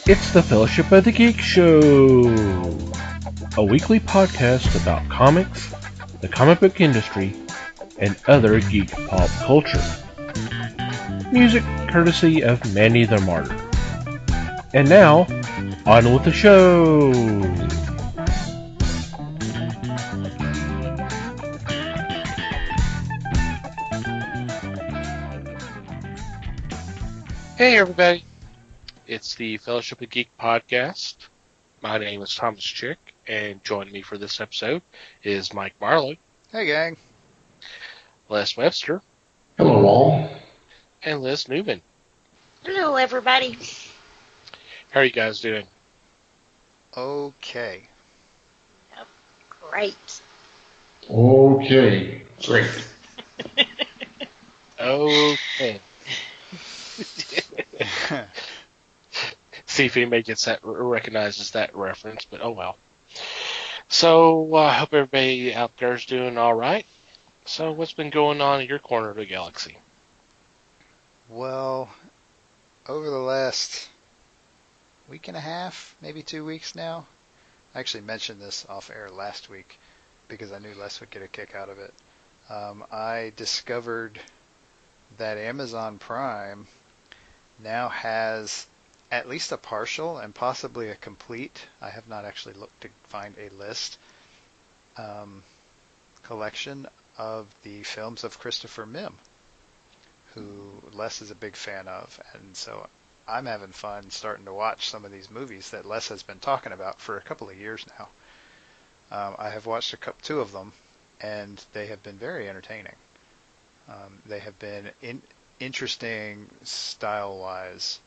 It's the Fellowship of the Geek Show, a weekly podcast about comics, the comic book industry, and other geek pop culture. Music courtesy of Manny the Martyr. And now, on with the show! Hey everybody, it's the Fellowship of Geek podcast. My name is Thomas Chick, and joining me for this episode is Mike Marlowe. Hey gang. Les Webster. Hello all. And Liz Newman. Hello everybody. How are you guys doing? Okay. Great. Okay, great. Okay. See if anybody gets that, recognizes that reference, but oh well. So, I hope everybody out there is doing alright. So, what's been going on in your corner of the galaxy? Well, over the last week and a half, maybe 2 weeks now, I actually mentioned this off air last week because I knew Les would get a kick out of it. I discovered that Amazon Prime now has at least a partial and possibly a complete, I have not actually looked to find a list, collection of the films of Christopher Mim, who Les is a big fan of. And so I'm having fun starting to watch some of these movies that Les has been talking about for a couple of years now. I have watched two of them, and they have been very entertaining. They have been interesting style-wise,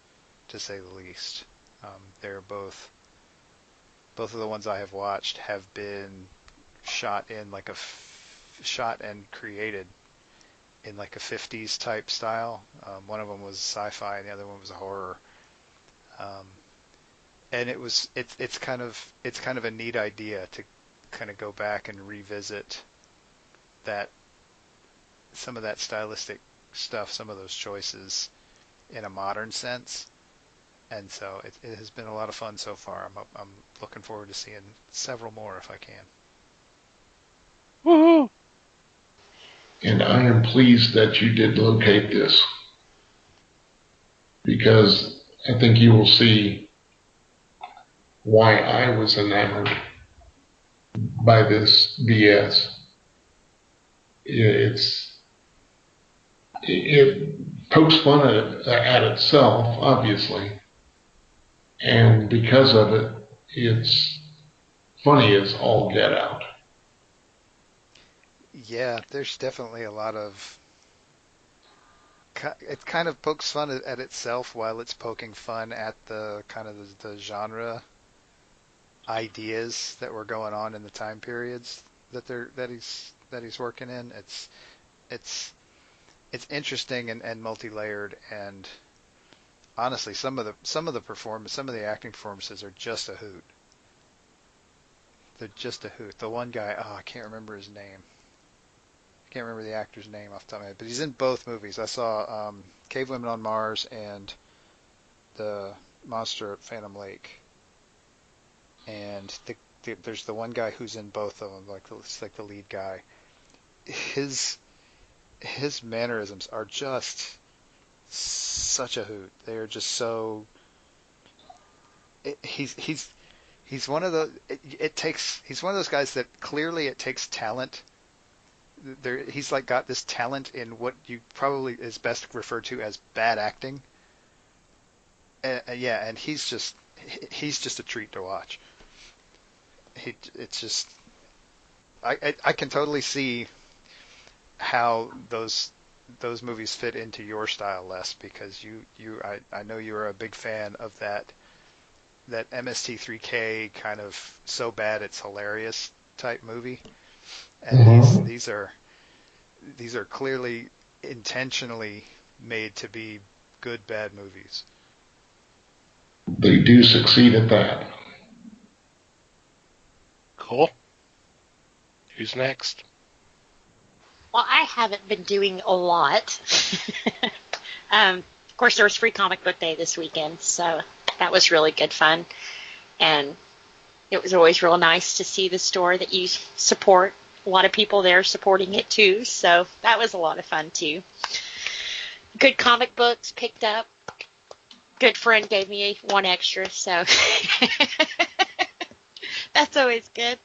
to say the least. They're both of the ones I have watched have been shot and created in like a 50s type style. One of them was sci-fi and the other one was a horror. And it's kind of a neat idea to kind of go back and revisit some of that stylistic stuff, some of those choices in a modern sense. And so it has been a lot of fun so far. I'm looking forward to seeing several more if I can. Woohoo! And I am pleased that you did locate this, because I think you will see why I was enamored by this BS. It pokes fun at itself, obviously, and because of it, it's funny as all get out. Yeah, there's definitely a lot of... It kind of pokes fun at itself while it's poking fun at the kind of the genre ideas that were going on in the time periods that he's working in. It's interesting and multi-layered, and honestly, some of the acting performances are just a hoot. They're just a hoot. The one guy, I can't remember his name. I can't remember the actor's name off the top of my head, but he's in both movies. I saw Cave Women on Mars and The Monster at Phantom Lake. And there's the one guy who's in both of them, it's like the lead guy. His mannerisms are just such a hoot. They are just so... He's one of the... He's one of those guys that clearly it takes talent. He's like got this talent in what you probably is best referred to as bad acting. And he's just a treat to watch. It's just... I can totally see how those movies fit into your style, Les, because I know you're a big fan of that MST3K kind of so bad it's hilarious type movie, and these are clearly intentionally made to be good bad movies. They do succeed at that. Cool. Who's next? Well, I haven't been doing a lot. Of course, there was Free Comic Book Day this weekend, so that was really good fun. And it was always real nice to see the store that you support. A lot of people there supporting it too, so that was a lot of fun too. Good comic books picked up. Good friend gave me one extra, so that's always good.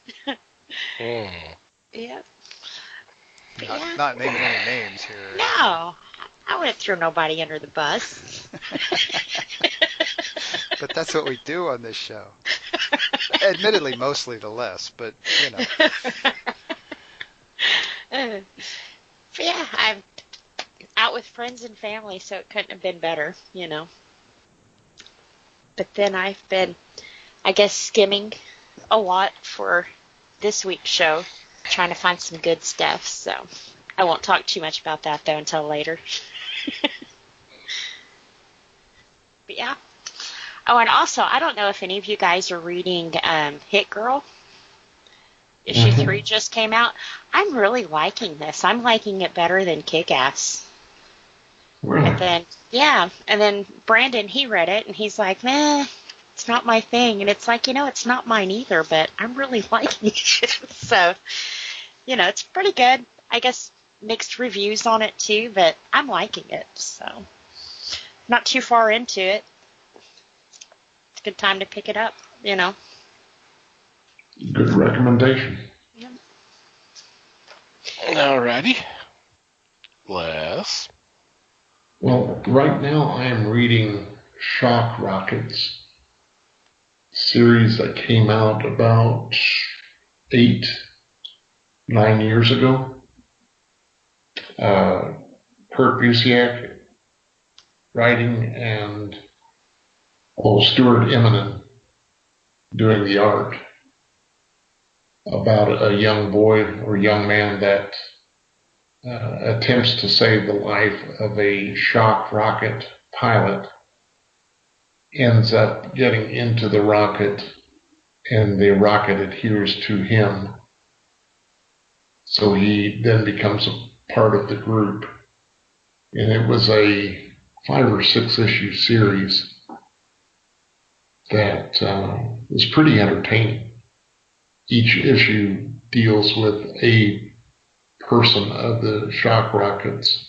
Yeah. But Not naming any names here. No, I wouldn't throw nobody under the bus. But that's what we do on this show. Admittedly, mostly to Les, but you know. But yeah, I'm out with friends and family, so it couldn't have been better, you know. But then I've been, I guess, skimming a lot for this week's show, trying to find some good stuff. So I won't talk too much about that, though, until later. But yeah. Oh, and also, I don't know if any of you guys are reading Hit Girl. Issue 3 just came out. I'm really liking this. I'm liking it better than Kick-Ass. Really? And then Brandon, he read it, and he's like, meh, it's not my thing. And it's like, it's not mine either, but I'm really liking it. So, it's pretty good. I guess mixed reviews on it, too, but I'm liking it. So, not too far into it. It's a good time to pick it up, Good recommendation. Yeah. Alrighty. Les. Well, right now I am reading Shock Rockets, series that came out about 8-9 years ago. Kurt Busiek writing and Stuart Eminem doing the art, about a young boy or young man that attempts to save the life of a shock rocket pilot, ends up getting into the rocket, and the rocket adheres to him. So he then becomes a part of the group. And it was a 5 or 6 issue series that was pretty entertaining. Each issue deals with a person of the Shock Rockets,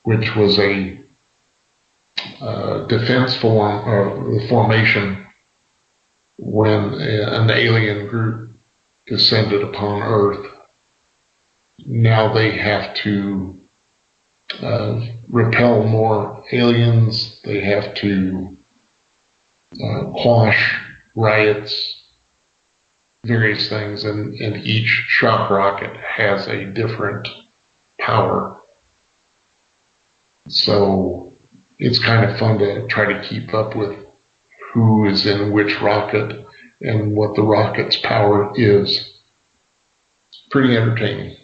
which was a defense formation when an alien group descended upon Earth. Now they have to repel more aliens. They have to quash riots, various things, and each shock rocket has a different power. So it's kind of fun to try to keep up with who is in which rocket and what the rocket's power is. It's pretty entertaining.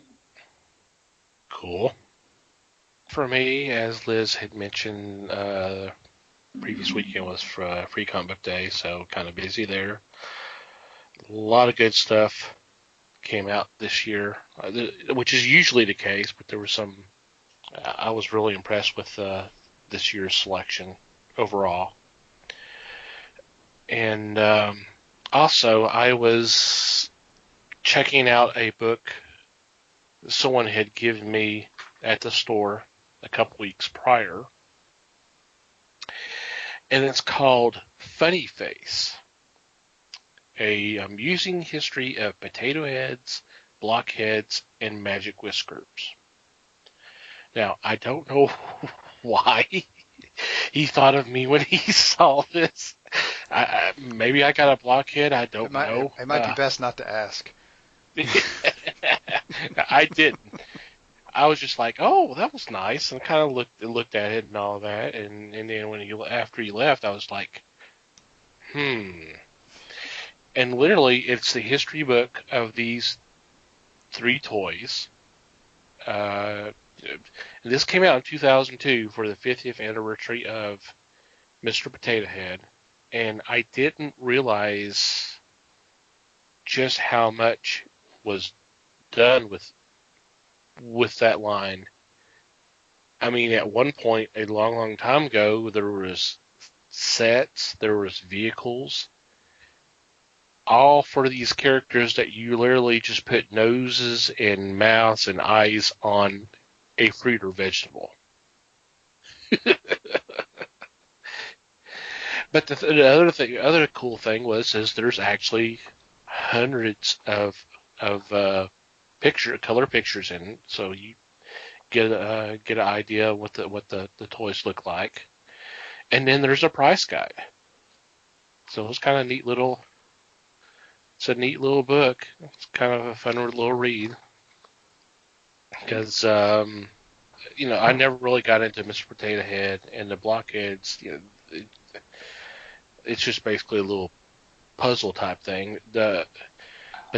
Cool. For me, as Liz had mentioned, previous weekend was Free Comic Book Day, so kind of busy there. A lot of good stuff came out this year, which is usually the case, but there was some. I was really impressed with this year's selection overall. And also, I was checking out a book someone had given me at the store a couple weeks prior, and it's called Funny Face, a amusing history of potato heads, blockheads, and magic whiskers. Now, I don't know why he thought of me when he saw this. Maybe I got a blockhead, I don't know. It might be best not to ask. I didn't. I was just like, oh, that was nice, and kind of looked at it and all that, and then after he left, I was like, And literally, it's the history book of these 3 toys. This came out in 2002 for the 50th anniversary of Mr. Potato Head, and I didn't realize just how much was done with that line. I mean, at one point, a long, long time ago, there was sets, there was vehicles, all for these characters that you literally just put noses and mouths and eyes on a fruit or vegetable. But the other cool thing is there's actually hundreds of color pictures in it, so you get an idea of what the toys look like, and then there's a price guide. So it's kind of neat little. It's a neat little book. It's kind of a fun little read because I never really got into Mr. Potato Head and the Blockheads. It's just basically a little puzzle type thing. But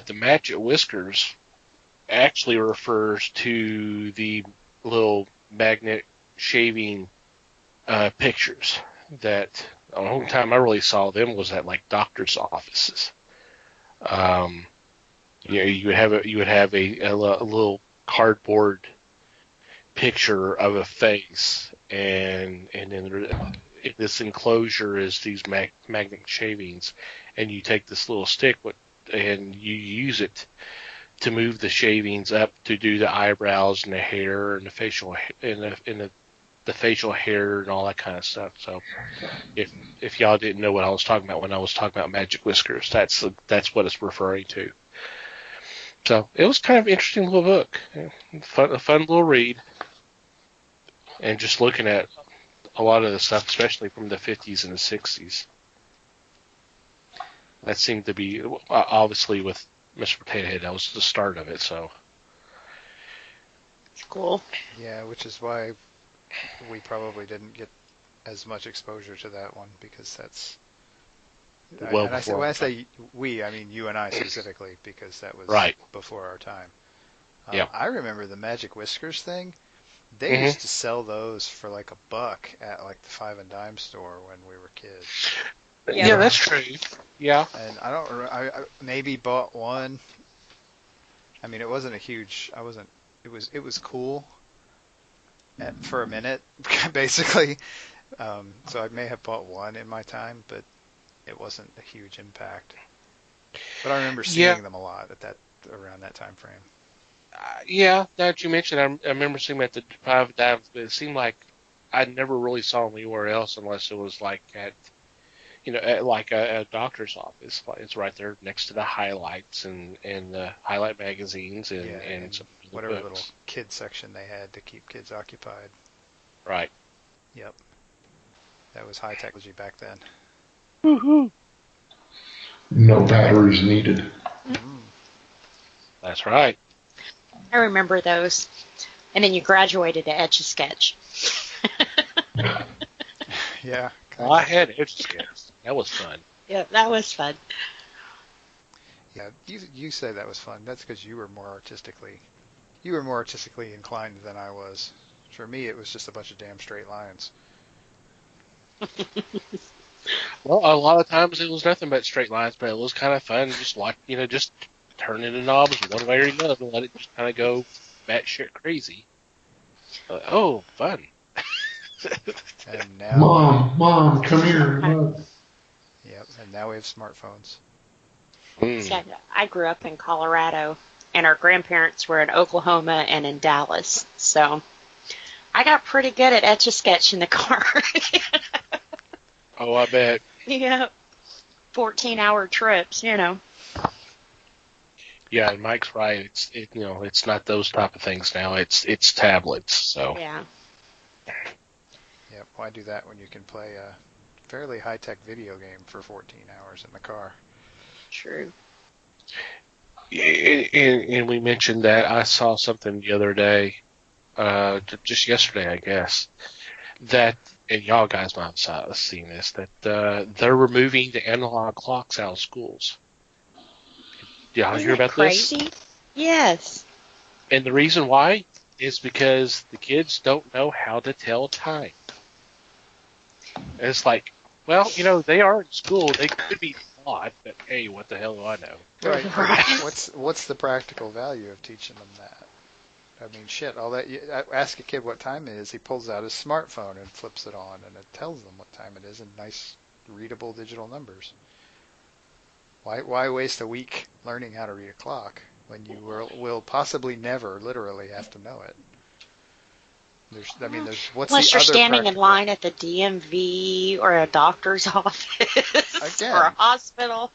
the Magic Whiskers actually refers to the little magnet shaving pictures that the only time I really saw them was at like doctor's offices. You would have a little cardboard picture of a face, and then this enclosure is these magnet shavings, and you take this little stick and you use it to move the shavings up to do the eyebrows and the hair and the facial the facial hair and all that kind of stuff. So if y'all didn't know what I was talking about when I was talking about Magic Whiskers, that's what it's referring to. So it was kind of an interesting little book, a fun little read, and just looking at a lot of the stuff, especially from the 50s and the 60s. That seemed to be, obviously with Mr. Potato Head, that was the start of it, so. Cool. Yeah, which is why we probably didn't get as much exposure to that one, because that's... Well, when I say we, I mean you and I specifically, because that was right before our time. Yeah. I remember the Magic Whiskers thing. They used to sell those for like $1 at like the 5 and dime store when we were kids. Yeah, that's true. Yeah. And I don't. I maybe bought one. I mean, it wasn't a huge. I wasn't. It was cool. For a minute, basically. So I may have bought one in my time, but it wasn't a huge impact. But I remember seeing them a lot around that time frame. Yeah, now that you mentioned, I remember seeing them at the 5 dimes, but it seemed like I never really saw them anywhere else unless it was like at a doctor's office. It's right there next to the highlights and the highlight magazines and some whatever books. Little kid section they had to keep kids occupied. Right. Yep. That was high technology back then. Woohoo! No batteries needed. That's right. I remember those. And then you graduated to Etch-a-Sketch. Yeah. Well, I had Etch-a-Sketch. That was fun. Yeah, that was fun. Yeah, you say that was fun. That's because you were more artistically inclined than I was. For me, it was just a bunch of damn straight lines. Well, a lot of times it was nothing but straight lines, but it was kind of fun. Just turning the knobs one way or another and let it just kind of go batshit crazy. Fun. And now, Mom, come here. Look. Yep, and now we have smartphones. See, I grew up in Colorado, and our grandparents were in Oklahoma and in Dallas. So I got pretty good at Etch-a-Sketch in the car. Oh, I bet. Yeah. 14-hour trips, Yeah, and Mike's right. It's not those type of things now. It's tablets. So yeah. Yep, why do that when you can play a fairly high-tech video game for 14 hours in the car? True. And we mentioned that I saw something the other day, just yesterday, I guess, that, and y'all guys might have seen this, that they're removing the analog clocks out of schools. Did y'all hear about crazy? this? Yes. And the reason why is because the kids don't know how to tell time. And it's like, well, they are in school. They could be taught, but hey, what the hell do I know? Right. Right. What's the practical value of teaching them that? I mean, shit, all that. Ask a kid what time it is. He pulls out his smartphone and flips it on, and it tells them what time it is in nice, readable digital numbers. Why waste a week learning how to read a clock when you will possibly never literally have to know it? What's Unless the you're other standing in practical? line at the DMV or a doctor's office Again. or a hospital.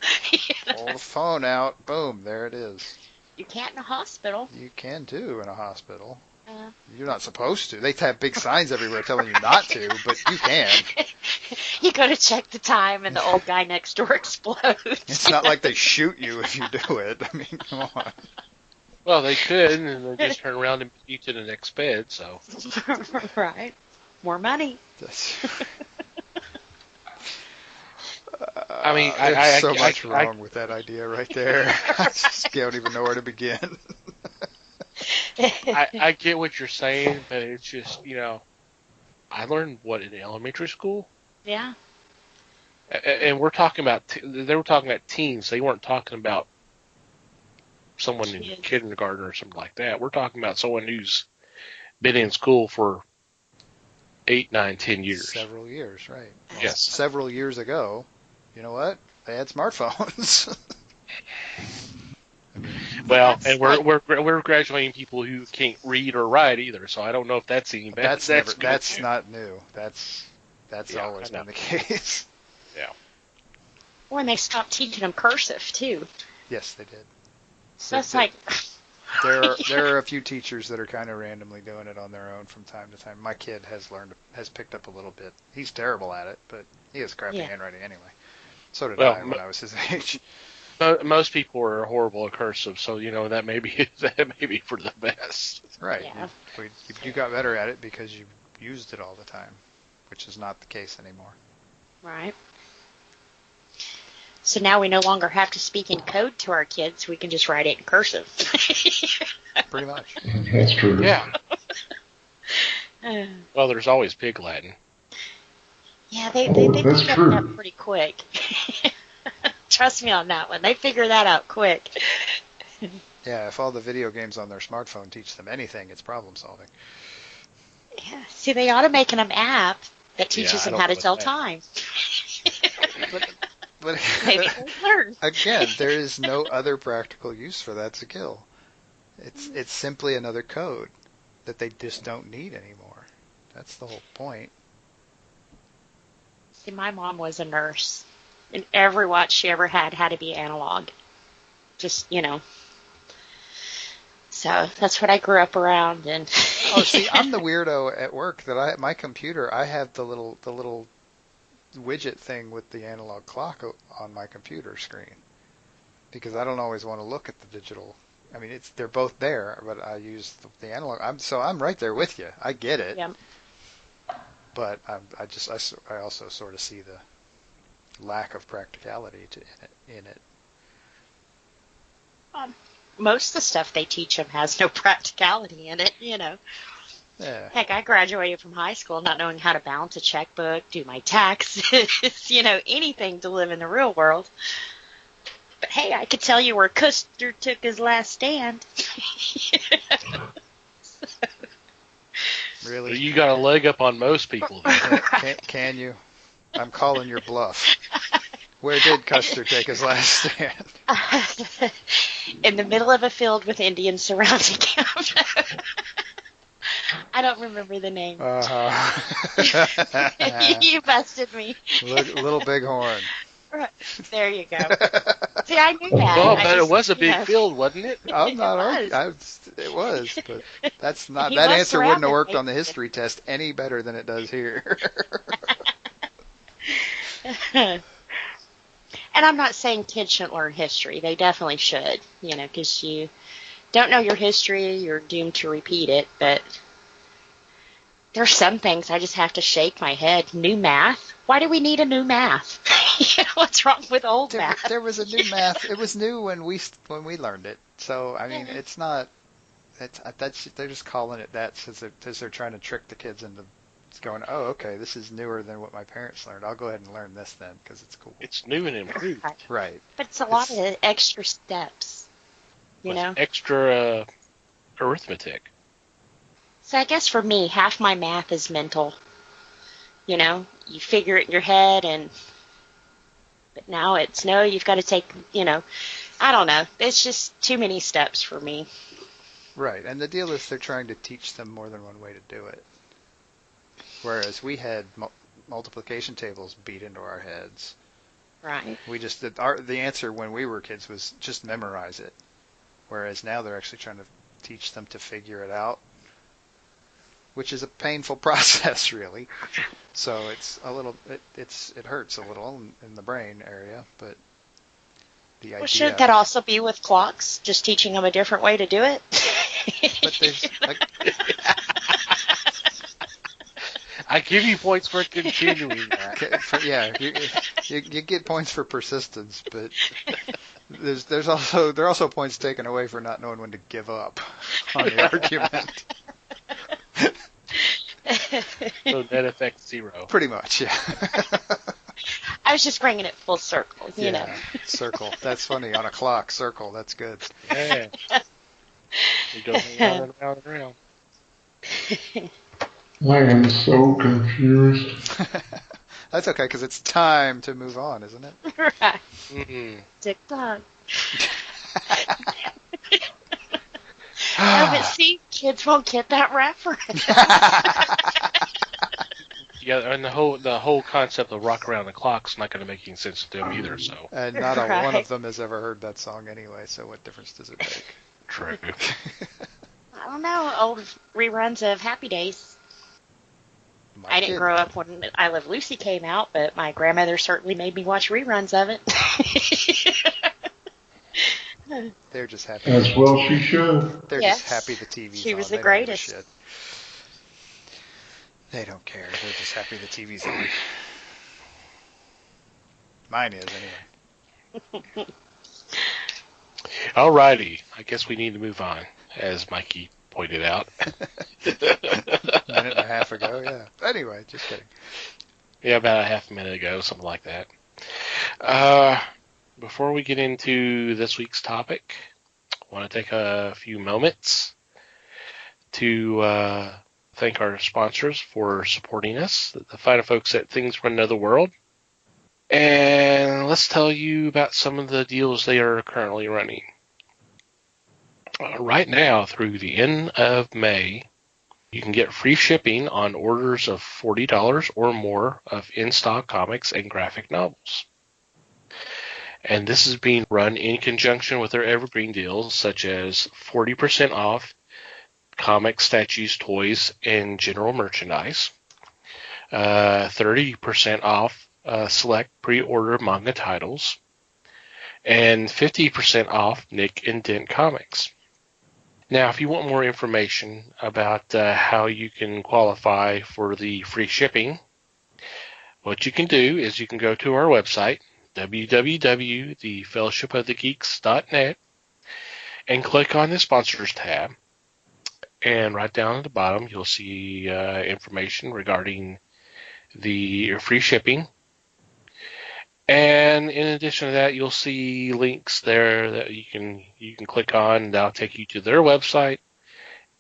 Pull the phone out, boom, there it is. You can't in a hospital. You can too in a hospital. Uh, You're not supposed to. They have big signs everywhere telling you not to, but you can. You go to check the time and the old guy next door explodes. It's not like they shoot you if you do it. I mean, come on. Well, they could, and they just turn around and beat you to the next bed. So. Right. More money. I mean, there's so much wrong with that idea right there. I just don't even know where to begin. I get what you're saying, but it's just, I learned in elementary school, Yeah. and we're talking about they were talking about teens. They weren't talking about someone in kindergarten or something like that. We're talking about someone who's been in school for 8, 9, 10 years. Several years, right. Yes. Several years ago, you know what? They had smartphones. Well, and we're graduating people who can't read or write either, so I don't know if that's any better. That's not new. That's always been the case. Yeah. When they stopped teaching them cursive too. Yes, they did. So it's like there are a few teachers that are kind of randomly doing it on their own from time to time. My kid has picked up a little bit. He's terrible at it, but he has crappy handwriting anyway. So did I when I was his age. Most people are horrible at cursive, so that may be for the best. Right. Yeah. You got better at it because you used it all the time, which is not the case anymore. Right. So now we no longer have to speak in code to our kids. We can just write it in cursive. Pretty much. That's true. Yeah. Well, there's always Pig Latin. Yeah, they pick that's up true. that pretty quick. Trust me on that one. They figure that out quick. Yeah, if all the video games on their smartphone teach them anything, it's problem solving. Yeah. See, they ought to make an app that teaches I them don't how to know tell that. time. But Maybe they'll learn. again, there is no other practical use for that skill. It's simply another code that they just don't need anymore. That's the whole point. See, my mom was a nurse, and every watch she ever had to be analog. Just, So that's what I grew up around. And Oh, see, I'm the weirdo at work that my computer, I have the little widget thing with the analog clock on my computer screen because I don't always want to look at the digital. I mean, they're both there, but I use the analog. I'm right there with you. I get it. yeah. But I also sort of see the lack of practicality in it. Most of the stuff they teach them has no practicality in it, Yeah. Heck, I graduated from high school not knowing how to balance a checkbook, do my taxes, anything to live in the real world. But hey, I could tell you where Custer took his last stand. Really? You got a leg up on most people. Can you? I'm calling your bluff. Where did Custer take his last stand? In the middle of a field with Indians surrounding him. I don't remember the name. You busted me. Little Bighorn. Right. There you go. See, I knew that. Well, but it was a big field, wasn't it? I'm not arguing. It was, but that's not. That answer wouldn't have worked on the history test any better than it does here. And I'm not saying kids shouldn't learn history. They definitely should, because you don't know your history, you're doomed to repeat it. But there's some things I just have to shake my head. New math? Why do we need a new math? What's wrong with old math? There was a new math. It was new when we learned it. So I mean, it's not. They're just calling it that because they're trying to trick the kids into going, oh, okay, this is newer than what my parents learned. I'll go ahead and learn this then because it's cool. It's new and improved. Right. But it's a lot of extra steps, Extra arithmetic. So I guess for me, half my math is mental. You know, you figure it in your head, but now it's no, you've got to take, I don't know. It's just too many steps for me. Right, and the deal is they're trying to teach them more than one way to do it. Whereas we had multiplication tables beat into our heads. Right. We just the answer when we were kids was just memorize it. Whereas now they're actually trying to teach them to figure it out, which is a painful process, really. So it's a little, it hurts a little in the brain area, but the idea. Well, should that also be with clocks? Just teaching them a different way to do it? But there's I give you points for continuing that. yeah, you get points for persistence, but there are also points taken away for not knowing when to give up on the argument. So net effect 0. Pretty much, yeah. I was just bringing it full circle, you know. Circle. That's funny. On a clock, circle. That's good. Yeah. We go round and round and round. I am so confused. That's okay, because it's time to move on, isn't it? Right. Mm-hmm. TikTok. Oh, but see, kids won't get that reference. Yeah, and the whole concept of rock around the clock's not going to make any sense to them either. So, And not a one of them has ever heard that song anyway, so what difference does it make? true. I don't know, old reruns of Happy Days. I didn't kid. grow up when I Love Lucy came out, but my grandmother certainly made me watch reruns of it. They're just happy. As well she should. They're Yes. just happy the TV's She on. was They the don't give a greatest. shit. They don't care. They're just happy the TV's on. Mine is, anyway. Alrighty, I guess we need to move on, as Mikey pointed out. A minute and a half ago, yeah. Anyway, just kidding. Yeah, about a half a minute ago, something like that. Before we get into this week's topic, I want to take a few moments to thank our sponsors for supporting us, the fine folks at Things from Another World. And let's tell you about some of the deals they are currently running. Right now, through the end of May, you can get free shipping on orders of $40 or more of in-stock comics and graphic novels. And this is being run in conjunction with their evergreen deals, such as 40% off comics, statues, toys, and general merchandise, 30% off select pre-order manga titles, and 50% off Nick and Dent comics. Now, if you want more information about how you can qualify for the free shipping, what you can do is you can go to our website, www.thefellowshipofthegeeks.net, and click on the Sponsors tab. And right down at the bottom, you'll see information regarding the free shipping. And in addition to that, you'll see links there that you can click on, and that'll take you to their website,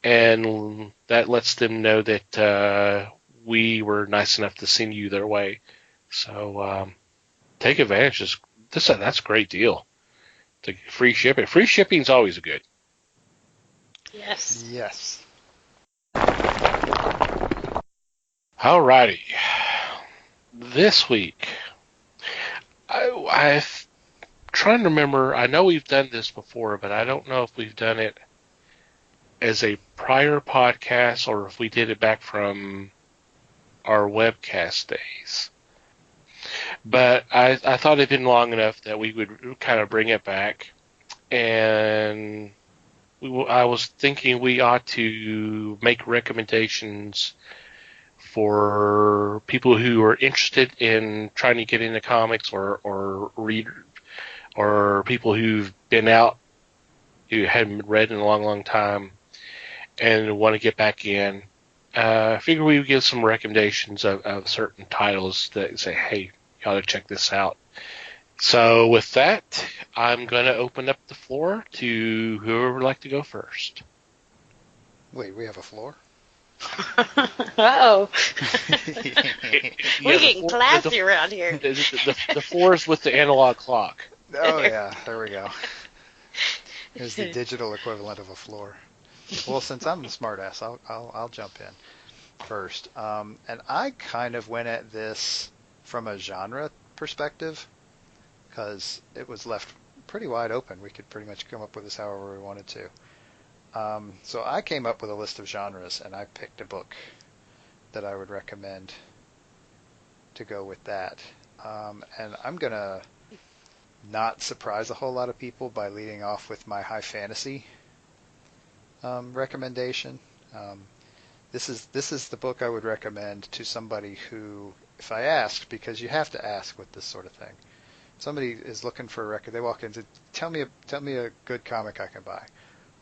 and that lets them know that we were nice enough to send you their way. So take advantage. That's a great deal. Free shipping. Free shipping is always good. Yes. Yes. Alrighty. This week, I'm trying to remember. I know we've done this before, but I don't know if we've done it as a prior podcast or if we did it back from our webcast days. But I thought it'd been long enough that we would kind of bring it back, and I was thinking we ought to make recommendations for people who are interested in trying to get into comics or read, or people who've been out who hadn't read in a long, long time and want to get back in. I figure we would give some recommendations of certain titles that say, hey, you ought to check this out. So with that, I'm going to open up the floor to whoever would like to go first. Wait, we have a floor? Uh-oh. We're Yeah, getting classy around here. the 4s with the analog clock. Oh yeah, there we go. There's the digital equivalent of a floor. Well, since I'm the smartass, I'll jump in first. And I kind of went at this from a genre perspective because it was left pretty wide open. We could pretty much come up with this however we wanted to. So I came up with a list of genres, and I picked a book that I would recommend to go with that. And I'm going to not surprise a whole lot of people by leading off with my high fantasy recommendation. This is the book I would recommend to somebody who, if I asked, because you have to ask with this sort of thing. Somebody is looking for a record. They walk in to tell me a good comic I can buy.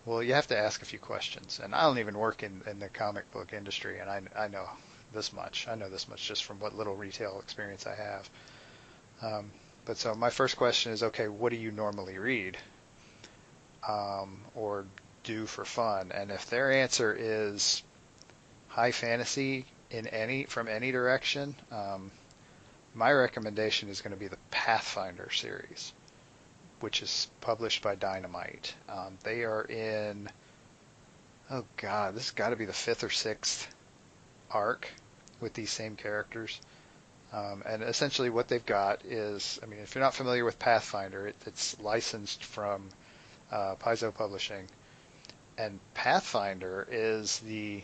Well, you have to ask a few questions. And I don't even work in the comic book industry, and I know this much. I know this much just from what little retail experience I have. But so my first question is, okay, what do you normally read or do for fun? And if their answer is high fantasy from any direction, my recommendation is going to be the Pathfinder series, which is published by Dynamite. They are in, oh god, this has got to be the 5th or 6th arc with these same characters. And essentially what they've got is, I mean, if you're not familiar with Pathfinder, it's licensed from Paizo Publishing. And Pathfinder is the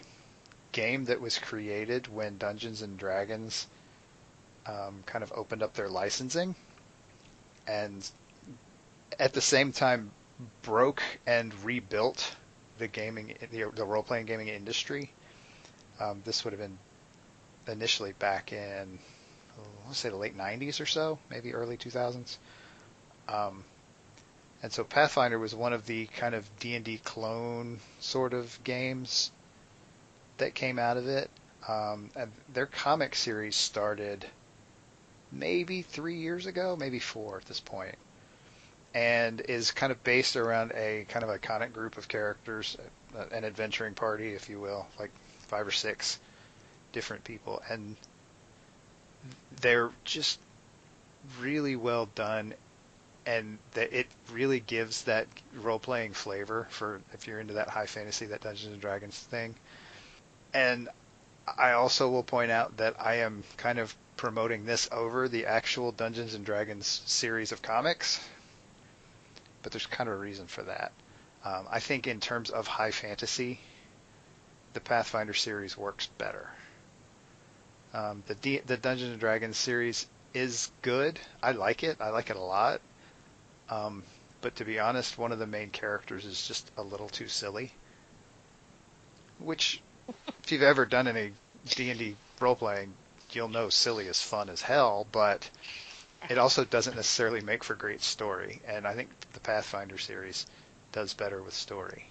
game that was created when Dungeons and Dragons kind of opened up their licensing, and at the same time broke and rebuilt the role-playing gaming industry. This would have been initially back in, let's say, the late 90s or so, maybe early 2000s. And so Pathfinder was one of the kind of D&D clone sort of games that came out of it. And their comic series started maybe 3 years ago, maybe 4 at this point, and is kind of based around a kind of iconic group of characters, an adventuring party, if you will, like 5 or 6 different people. And they're just really well done, and it really gives that role-playing flavor for if you're into that high fantasy, that Dungeons and Dragons thing. And I also will point out that I am kind of promoting this over the actual Dungeons and Dragons series of comics, but there's kind of a reason for that. I think in terms of high fantasy, the Pathfinder series works better. The Dungeons and Dragons series is good. I like it. I like it a lot. But to be honest, one of the main characters is just a little too silly, which, if you've ever done any D&D role-playing, you'll know silly is fun as hell, but it also doesn't necessarily make for great story, and I think the Pathfinder series does better with story.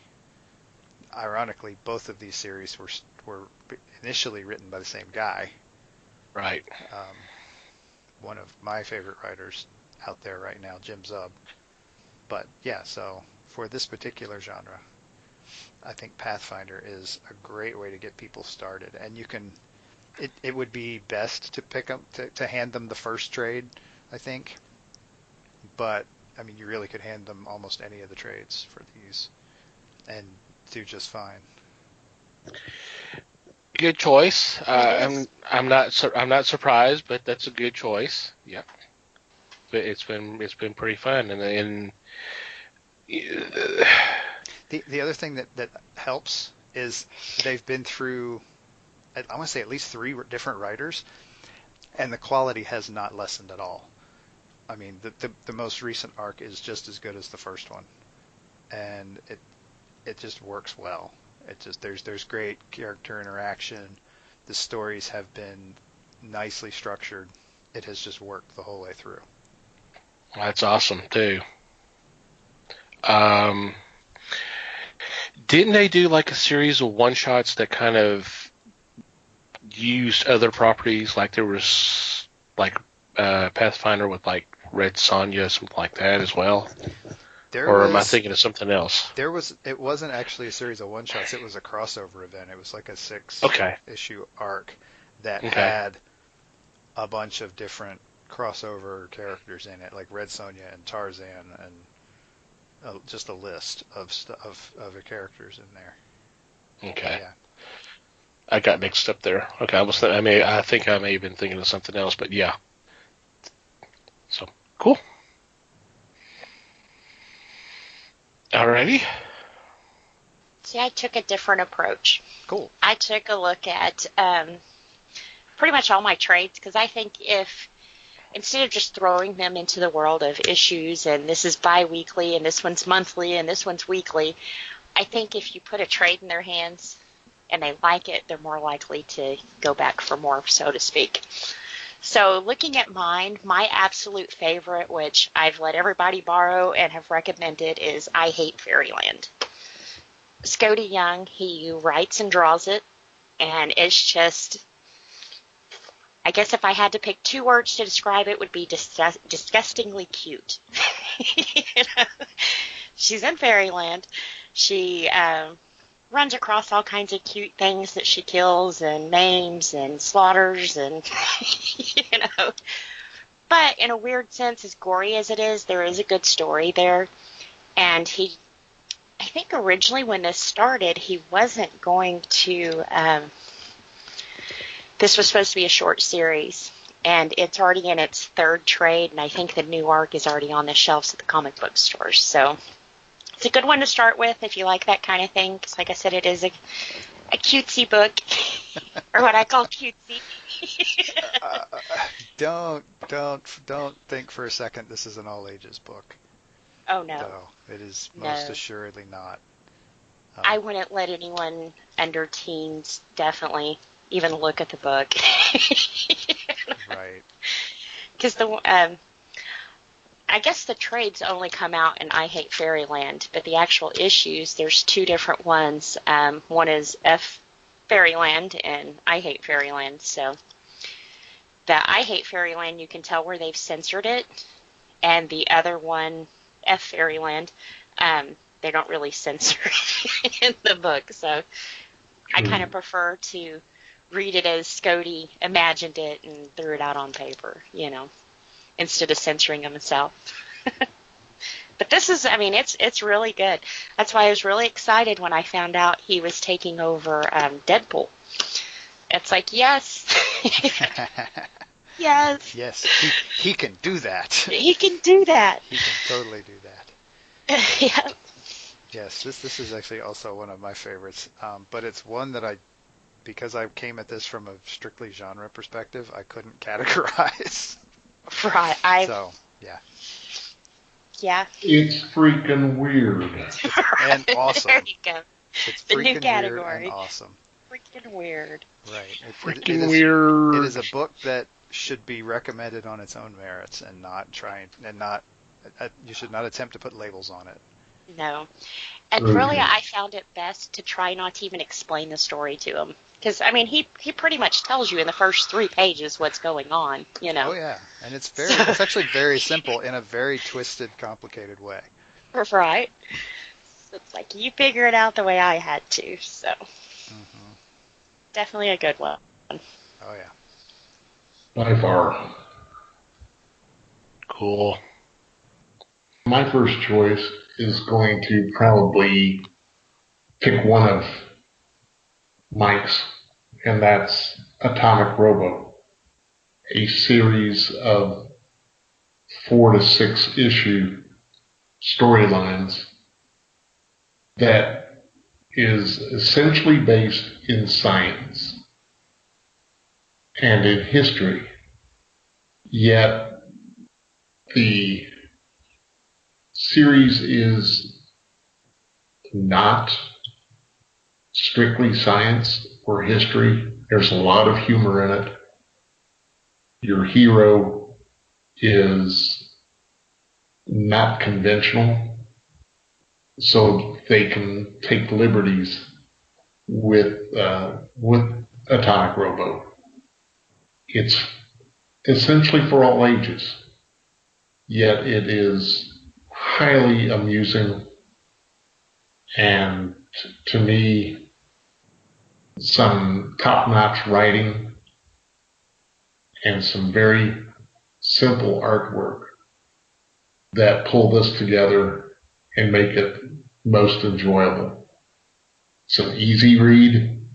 Ironically, both of these series were initially written by the same guy. Right. One of my favorite writers out there right now, Jim Zub. But yeah, so for this particular genre, I think Pathfinder is a great way to get people started, and you can. It would be best to pick up to hand them the first trade, I think. But I mean, you really could hand them almost any of the trades for these, and do just fine. Good choice. I'm not surprised, but that's a good choice. Yeah. But it's been pretty fun, and the other thing that helps is they've been through, I want to say, at least 3 different writers, and the quality has not lessened at all. I mean, the most recent arc is just as good as the first one, and it just works well. It just there's great character interaction. The stories have been nicely structured. It has just worked the whole way through. That's awesome too. Didn't they do like a series of one-shots that kind of used other properties? Like there was like Pathfinder with like Red Sonja, something like that as well. Or am I thinking of something else? It wasn't actually a series of one-shots. It was a crossover event. It was like a 6 issue arc that had a bunch of different crossover characters in it, like Red Sonja and Tarzan, and just a list of other characters in there. Okay. Yeah. I got mixed up there. Okay, I think I may have been thinking of something else, but yeah. So cool. Alrighty. See, I took a different approach. Cool. I took a look at pretty much all my trades, because I think if, instead of just throwing them into the world of issues, and this is bi-weekly, and this one's monthly, and this one's weekly, I think if you put a trade in their hands and they like it, they're more likely to go back for more, so to speak. So looking at mine, my absolute favorite, which I've let everybody borrow and have recommended, is I Hate Fairyland. Scotty Young, he writes and draws it, and it's just, I guess if I had to pick 2 words to describe it, it would be disgustingly cute. You know? She's in Fairyland. She runs across all kinds of cute things that she kills and names and slaughters and, you know. But in a weird sense, as gory as it is, there is a good story there. And I think originally when this started, he wasn't going to, this was supposed to be a short series. And it's already in its 3rd trade, and I think the new arc is already on the shelves at the comic book stores. So it's a good one to start with if you like that kind of thing, because like I said, it is a cutesy book, or what I call cutesy. Don't think for a second this is an all ages book. Oh no, no, it is most assuredly not. I wouldn't let anyone under teens definitely even look at the book. Right. Because I guess the trades only come out in I Hate Fairyland, but the actual issues, there's 2 different ones. One is F Fairyland and I Hate Fairyland. So the I Hate Fairyland, you can tell where they've censored it, and the other one, F Fairyland, they don't really censor it in the book. So I kind of prefer to read it as Scotty imagined it and threw it out on paper, you know, instead of censoring himself. But this is, I mean, it's really good. That's why I was really excited when I found out he was taking over Deadpool. It's like, yes. Yes. Yes, he can do that. He can do that. He can totally do that. Yeah. Yes, this is actually also one of my favorites, but it's one that because I came at this from a strictly genre perspective, I couldn't categorize. Right. So, yeah. Yeah. It's freaking weird. And awesome. There you go. It's the freaking new category. Weird and awesome. Freaking weird. Right. Freaking weird. It is a book that should be recommended on its own merits and you should not attempt to put labels on it. No. And really, I found it best to try not to even explain the story to him. Because, I mean, he pretty much tells you in the first 3 pages what's going on, you know. Oh, yeah. And it's actually very simple in a very twisted, complicated way. Right. So it's like, you figure it out the way I had to, so. Mm-hmm. Definitely a good one. Oh, yeah. By far. Cool. My first choice is going to probably pick one of Mike's, and that's Atomic Robo, a series of 4 to 6 issue storylines that is essentially based in science and in history, yet the series is not strictly science or history. There's a lot of humor in it. Your hero is not conventional, so they can take liberties with Atomic Robo. It's essentially for all ages, yet it is highly amusing, and to me, some top-notch writing and some very simple artwork that pull this together and make it most enjoyable. It's an easy read.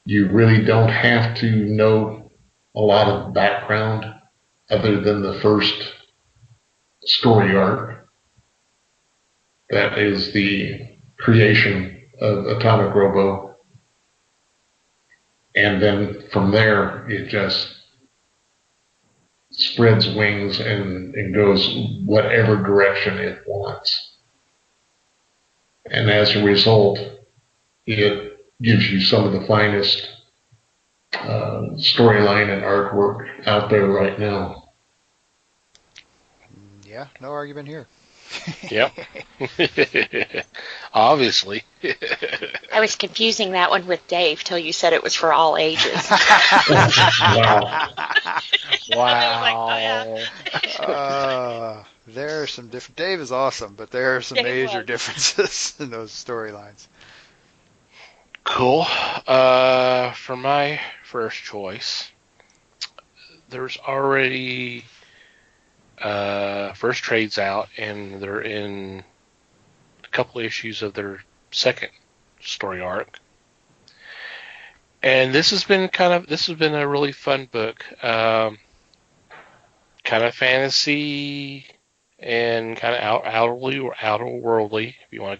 You really don't have to know a lot of background other than the first story arc. That is the creation of Atomic Robo. And then from there, it just spreads wings and goes whatever direction it wants. And as a result, it gives you some of the finest storyline and artwork out there right now. Yeah, no argument here. Yep. Obviously. I was confusing that one with Dave till you said it was for all ages. Wow. Wow. There are some different. Dave is awesome, but there are some Dave major was. differences in those storylines. Cool. For my first choice, there's already first trades out, and they're in a couple issues of their second story arc. And this has been a really fun book. Kind of fantasy and kind of outer worldly, if you want,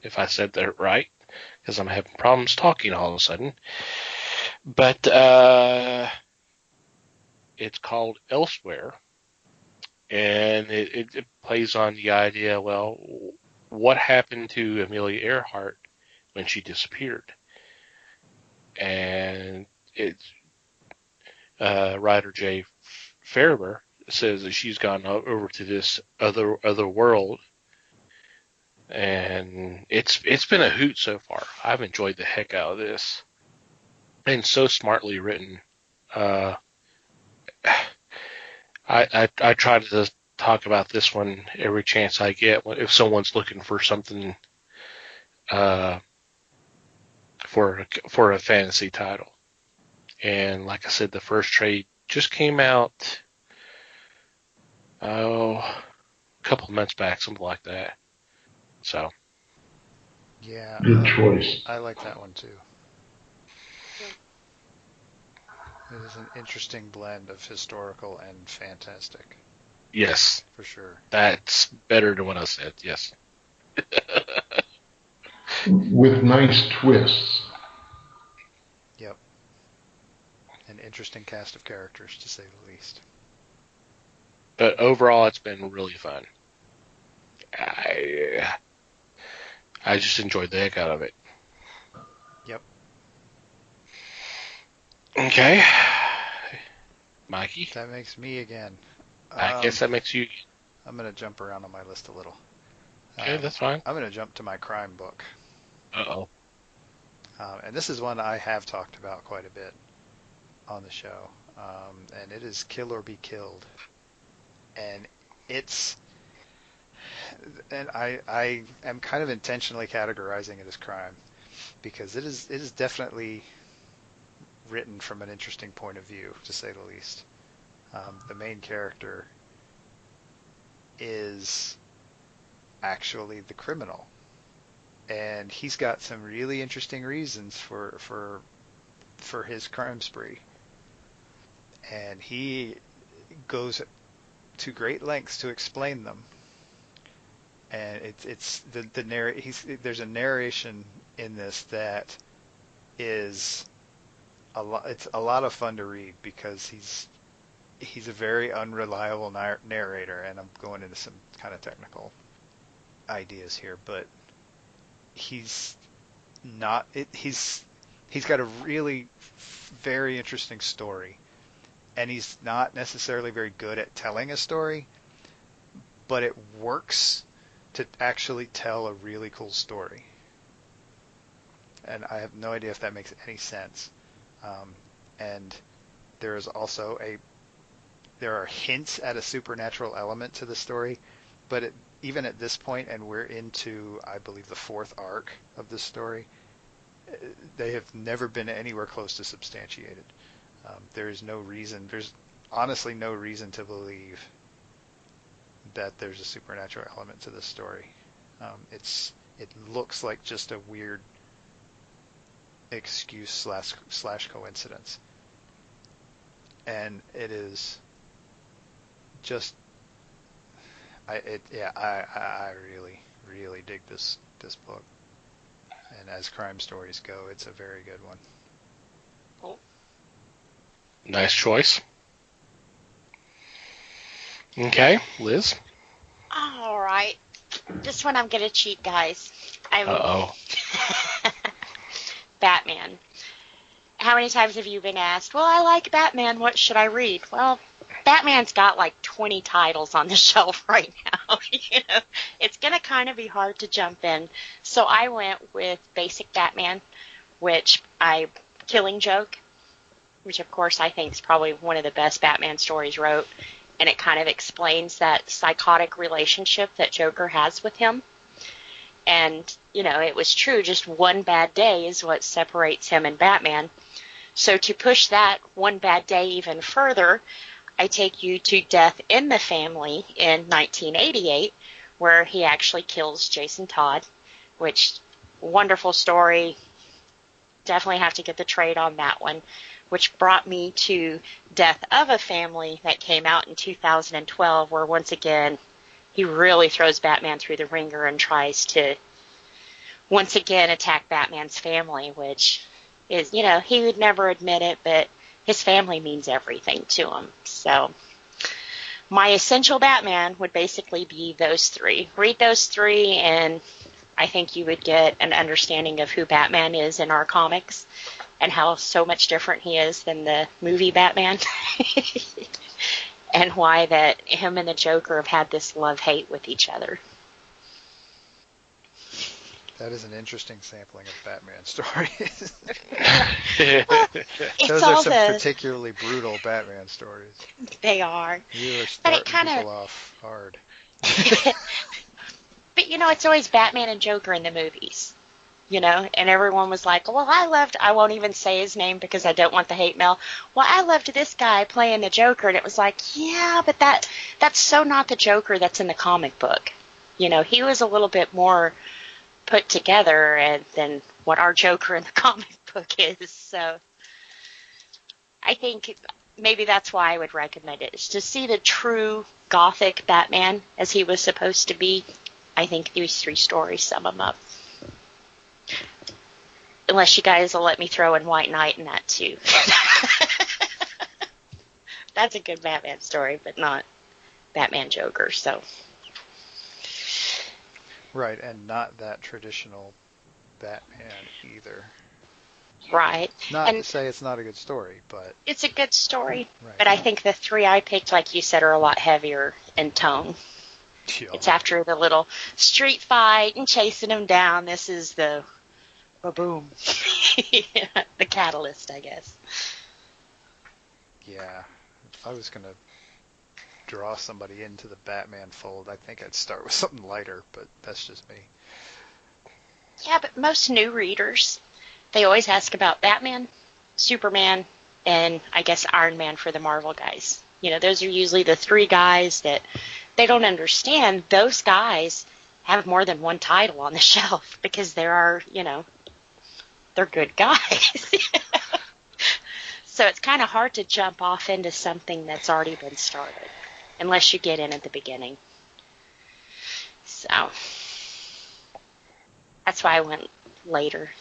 if I said that right, because I'm having problems talking all of a sudden. But it's called Elsewhere, and it plays on the idea, well, what happened to Amelia Earhart when she disappeared? And it's writer Jay Fairber says that she's gone over to this other world, and it's been a hoot so far. I've enjoyed the heck out of this, and so smartly written. I try to talk about this one every chance I get if someone's looking for something for a fantasy title. And like I said, the first trade just came out a couple of months back, something like that. So Yeah, Good choice. I like that one too. It is an interesting blend of historical and fantastic, yes, for sure. that's better than what I said. Yes. With nice twists. Yep. An interesting cast of characters, to say the least. But overall, it's been really fun. I just enjoyed the heck out of it. Yep. Okay. Mikey, That makes me again. I guess that makes you. I'm going to jump around on my list a little. Okay, that's fine. I'm going to jump to my crime book. Uh-oh. And this is one I have talked about quite a bit on the show. And it is Kill or Be Killed. And I am kind of intentionally categorizing it as crime because it is definitely written from an interesting point of view, to say the least. The main character is actually the criminal, and he's got some really interesting reasons for his crime spree, and he goes to great lengths to explain them. And there's a narration in this that is a lot. It's a lot of fun to read because he's a very unreliable narrator, and I'm going into some kind of technical ideas here, but he's not. He's got a really very interesting story, and he's not necessarily very good at telling a story, but it works to actually tell a really cool story. And I have no idea if that makes any sense. And there are hints at a supernatural element to the story, but even at this point, and we're into, I believe, the fourth arc of this story, they have never been anywhere close to substantiated. There is no reason, there's honestly no reason to believe that there's a supernatural element to this story. It looks like just a weird excuse slash coincidence, and it is just I really dig this book, and as crime stories go, it's a very good one. Oh. Nice choice. Okay, Liz. All right. This one I'm going to cheat, guys. Uh-oh. Batman. How many times have you been asked, well, I like Batman, what should I read? Well, Batman's got like 20 titles on the shelf right now. It's going to kind of be hard to jump in. So I went with Basic Batman, Killing Joke, which of course I think is probably one of the best Batman stories wrote. And it kind of explains that psychotic relationship that Joker has with him. And, it was true. Just one bad day is what separates him and Batman. So to push that one bad day even further, I take you to Death in the Family in 1988, where he actually kills Jason Todd, which, wonderful story. Definitely have to get the trade on that one, which brought me to Death of a Family that came out in 2012, where once again, he really throws Batman through the ringer and tries to once again attack Batman's family, which is, he would never admit it, but his family means everything to him. So my essential Batman would basically be those three. Read those three, and I think you would get an understanding of who Batman is in our comics and how so much different he is than the movie Batman. And why that him and the Joker have had this love-hate with each other. That is an interesting sampling of Batman stories. Well, Those are some particularly brutal Batman stories. They are. You are starting people off hard. But, it's always Batman and Joker in the movies. And everyone was like, well, I won't even say his name because I don't want the hate mail. Well, I loved this guy playing the Joker. And it was like, yeah, but that's so not the Joker that's in the comic book. He was a little bit more put together than what our Joker in the comic book is. So I think maybe that's why I would recommend it, is to see the true gothic Batman as he was supposed to be. I think these three stories sum him up. Unless you guys will let me throw in White Knight in that too. That's a good Batman story, but not Batman Joker, so. Right, and not that traditional Batman either. Right. Not to say it's not a good story, but... It's a good story, right. But I think the three I picked, like you said, are a lot heavier in tone. Yeah. It's after the little street fight and chasing him down. This is the boom. The catalyst, I guess. Yeah. If I was going to draw somebody into the Batman fold, I think I'd start with something lighter, but that's just me. Yeah, but most new readers, they always ask about Batman, Superman, and I guess Iron Man for the Marvel guys. Those are usually the three guys that they don't understand. Those guys have more than one title on the shelf because there are, they're good guys. So it's kind of hard to jump off into something that's already been started, unless you get in at the beginning. So that's why I went later.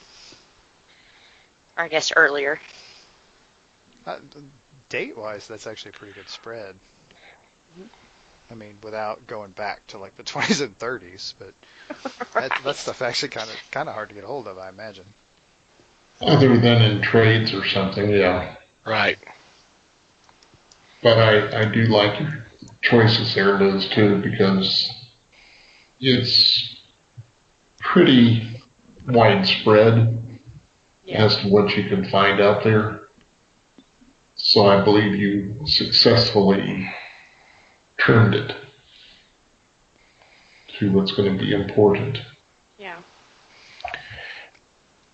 Or I guess earlier. Date-wise, that's actually a pretty good spread. Mm-hmm. I mean, without going back to like the 20s and 30s, but right. that stuff actually kind of hard to get a hold of, I imagine. Other than in trades or something, yeah. Right. But I do like your choices there, Liz, too, because it's pretty widespread as to what you can find out there. So I believe you successfully trimmed it. to what's going to be important. Yeah.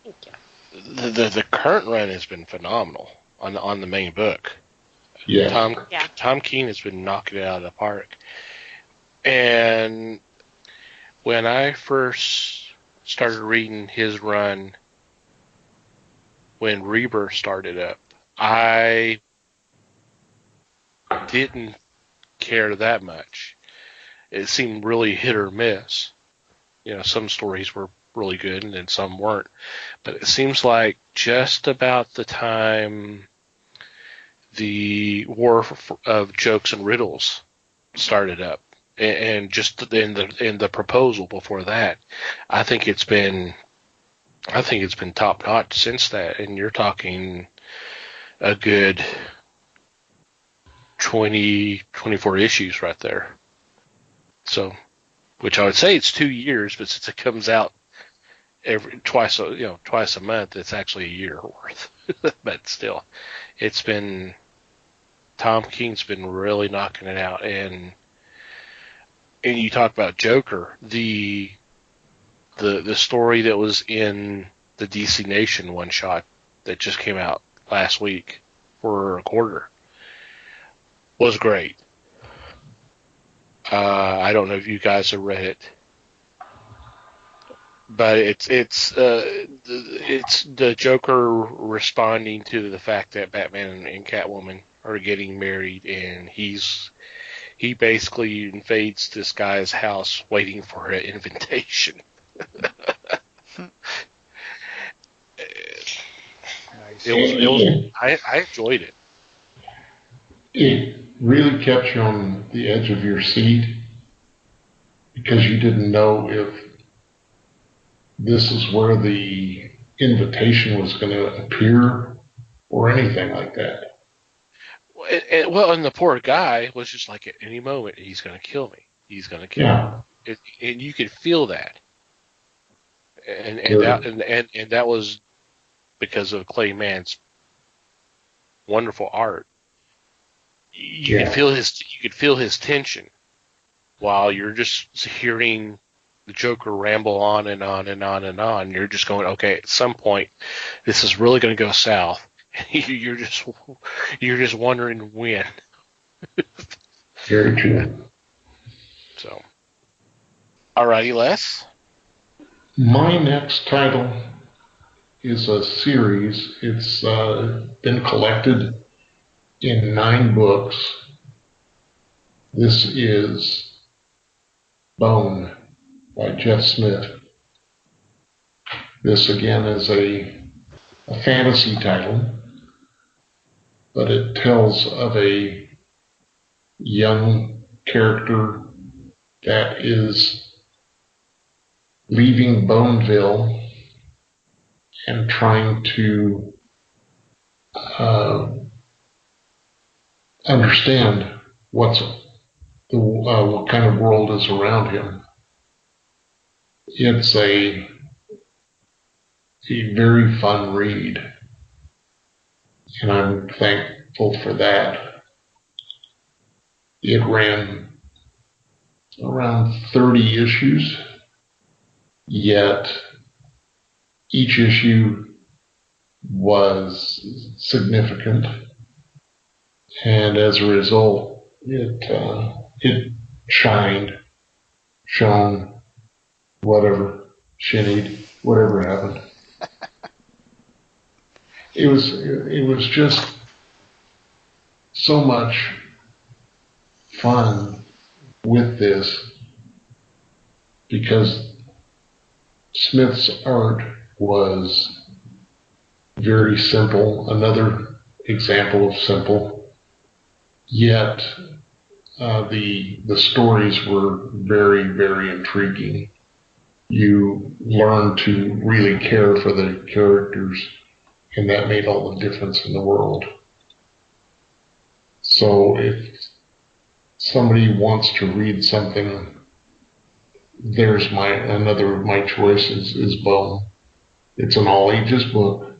Thank you. The current run has been phenomenal on the main book. Yeah. Tom King has been knocking it out of the park. And when I first started reading his run, when Rebirth started up, I didn't care that much. It seemed really hit or miss. Some stories were really good and then some weren't. But it seems like just about the time the War of Jokes and Riddles started up, and just in the proposal before that, I think it's been top notch since that. And you're talking a good 24 issues right there. So, which I would say it's 2 years, but since it comes out twice a month, it's actually a year worth. But still, Tom King's been really knocking it out. And you talk about Joker, the story that was in the DC Nation one shot that just came out last week for a quarter was great. I don't know if you guys have read it, but it's the Joker responding to the fact that Batman and Catwoman are getting married, and he basically invades this guy's house waiting for an invitation. Nice. I enjoyed it. It really kept you on the edge of your seat because you didn't know if this is where the invitation was going to appear or anything like that. And the poor guy was just like, at any moment, he's going to kill me. He's going to kill me. And you could feel that. And that was because of Clay Mann's wonderful art. You could feel his tension while you're just hearing the Joker ramble on and on and on and on. You're just going, okay, at some point, this is really going to go south. You're just wondering when. Very true. So, alrighty, Les. My next title is a series. It's been collected in 9 books. This is Bone by Jeff Smith. This again is a fantasy title, but it tells of a young character that is leaving Boneville and trying to understand what kind of world is around him. It's a very fun read, and I'm thankful for that. It ran around 30 issues, yet each issue was significant, and as a result, it shone, whatever, shinned, whatever happened. It was just so much fun with this because Smith's art was very simple, another example of simple, yet the stories were very, very intriguing. You learned to really care for the characters, and that made all the difference in the world. So if somebody wants to read something, there's another of my choices is Bone. It's an all ages book,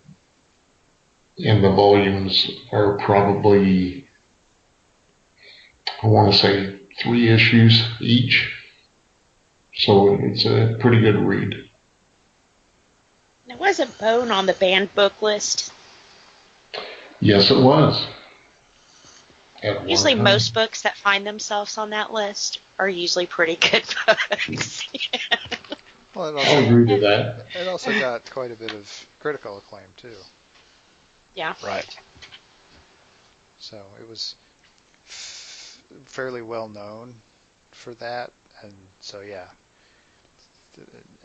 and the volumes are probably, I want to say, 3 issues each. So it's a pretty good read. Now, wasn't Bone on the banned book list? Yes, it was. At one Usually, time. most books that find themselves on that list are usually pretty good books. Well, I'll agree to that. it also got quite a bit of critical acclaim too. Yeah. Right. So it was fairly well known for that, and so yeah,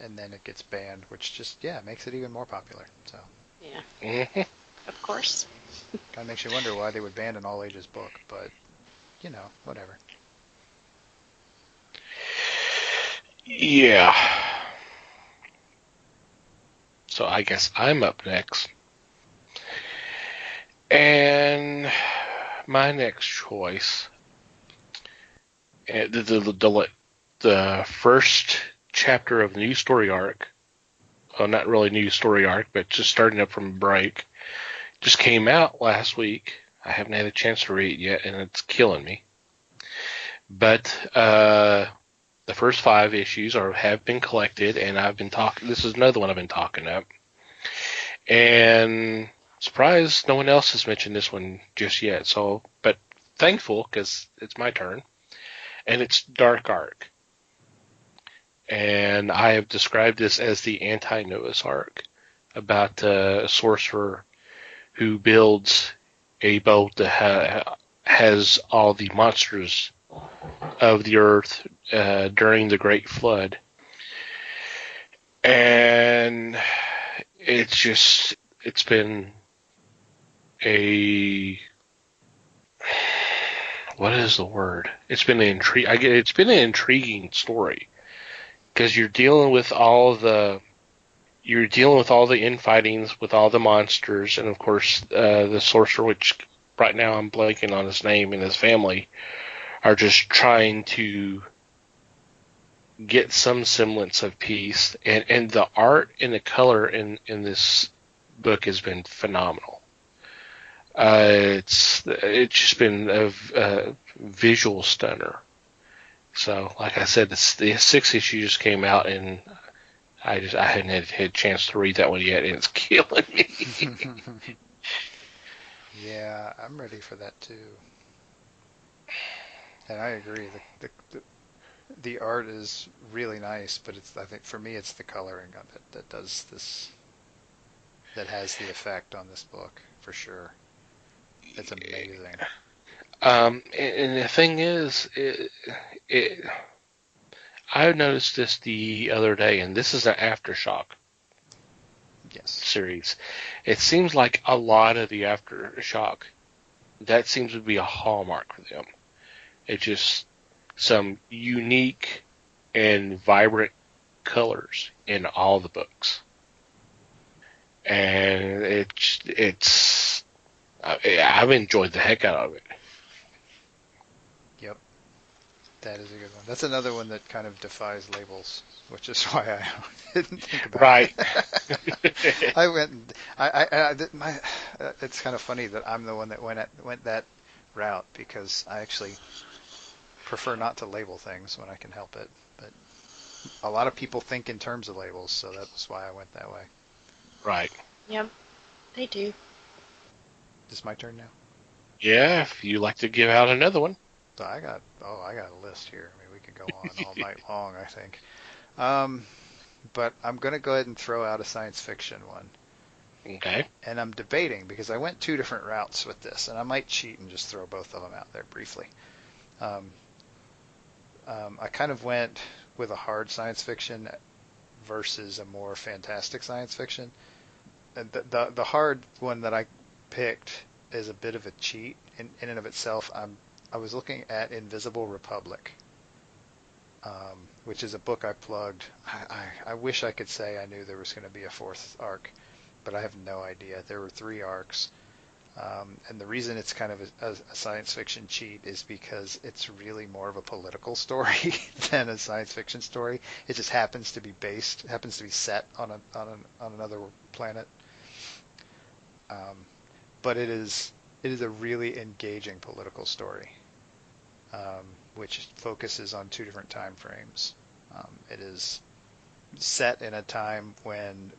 and then it gets banned, which just makes it even more popular. So Yeah. Hmm. Of course. kind of makes you wonder why they would ban an all ages book, but whatever. Yeah. So I guess I'm up next. And my next choice, the first chapter of the new story arc, well, not really new story arc, but just starting up from a break, just came out last week. I haven't had a chance to read it yet, and it's killing me. But the first 5 issues have been collected, and I've been talking. This is another one I've been talking up, and surprised no one else has mentioned this one just yet. So, but thankful because it's my turn, and it's Dark Arc, and I have described this as the anti-Noah's Arc, about a sorcerer who builds a boat that has all the monsters of the earth during the Great Flood. And it's been what is the word? It's been it's been an intriguing story because you're dealing with all the infightings with all the monsters, and of course the sorcerer, which right now I'm blanking on his name, and his family are just trying to get some semblance of peace. And the art and the color in this book has been phenomenal. It's just been a visual stunner. So, like I said, the 6th issue just came out, and I hadn't had a chance to read that one yet, and it's killing me. Yeah, I'm ready for that too. And I agree. The art is really nice, but I think for me it's the coloring of it that does this, that has the effect on this book for sure. It's amazing. And the thing is, I noticed this the other day, and this is an Aftershock Yes. series. It seems like a lot of the Aftershock, that seems to be a hallmark for them. It's just some unique and vibrant colors in all the books, and I've enjoyed the heck out of it. Yep. That is a good one. That's another one that kind of defies labels, which is why I didn't think about Right. it. I went. It's kind of funny that I'm the one that went that route, because I actually prefer not to label things when I can help it. But a lot of people think in terms of labels, so that was why I went that way. Right. Yep, they do. Is it my turn now? Yeah, if you like to give out another one. So I got a list here. I mean, we could go on all night long, I think. But I'm going to go ahead and throw out a science fiction one. Okay. And I'm debating, because I went 2 different routes with this, and I might cheat and just throw both of them out there briefly. I kind of went with a hard science fiction versus a more fantastic science fiction. And the hard one that I picked is a bit of a cheat in and of itself. I was looking at Invisible Republic, which is a book I plugged. I wish I could say I knew there was going to be a 4th arc, but I have no idea. There were 3 arcs. And the reason it's kind of a science fiction cheat is because it's really more of a political story than a science fiction story. It just happens to be set on another planet. But it is a really engaging political story, which focuses on 2 different time frames. It is set in a time when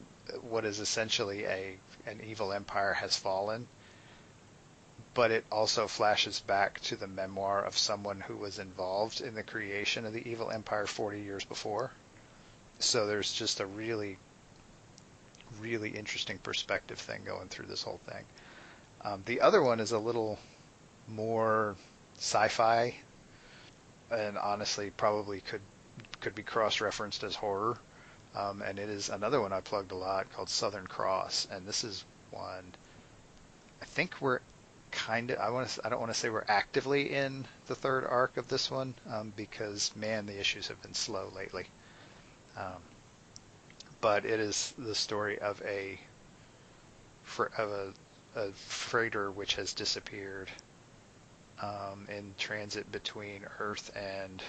what is essentially an evil empire has fallen, but it also flashes back to the memoir of someone who was involved in the creation of the evil empire 40 years before. So there's just a really, really interesting perspective thing going through this whole thing. The other one is a little more sci-fi, and honestly probably could be cross-referenced as horror. And it is another one I plugged a lot called Southern Cross, and this is one I think we're kind of I don't want to say we're actively in the third arc of this one, because man, the issues have been slow lately. But it is the story of a freighter which has disappeared in transit between Earth and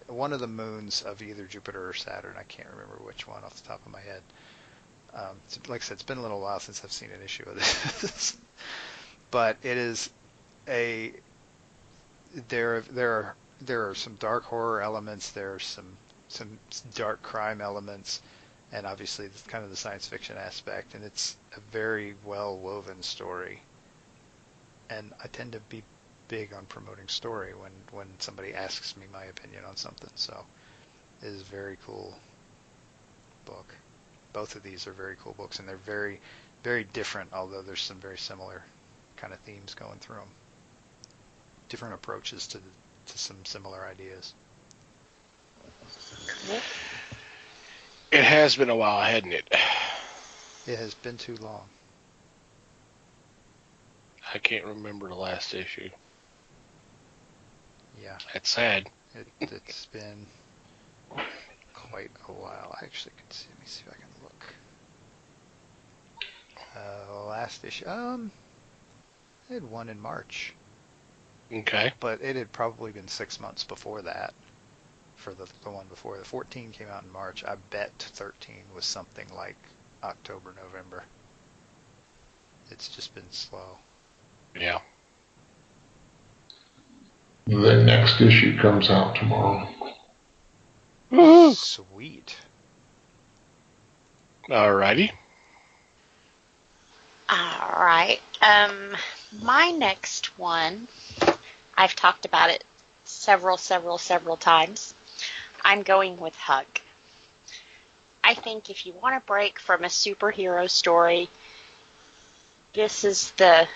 one of the moons of either Jupiter or Saturn. I can't remember which one off the top of my head. Like I said, it's been a little while since I've seen an issue of this. But it is there are some dark horror elements, there are some dark crime elements, and obviously kind of the science fiction aspect, and it's a very well woven story. And I tend to be big on promoting story when somebody asks me my opinion on something. So it is a very cool book. Both of these are very cool books, and they're very, very different, although there's some very similar kind of themes going through them. Different approaches to some similar ideas. It has been a while, hasn't it? It has been too long. I can't remember the last issue. Yeah. That's sad. It's been quite a while. I actually can see. Let me see if I can look. Last issue. I had one in March. Okay. But it had probably been 6 months before that. For the one before. The 14 came out in March. I bet 13 was something like October, November. It's just been slow. Yeah. The next issue comes out tomorrow. Woo-hoo. Sweet. Alrighty. All right. My next one, I've talked about it several times. I'm going with Huck. I think if you want a break from a superhero story, this is the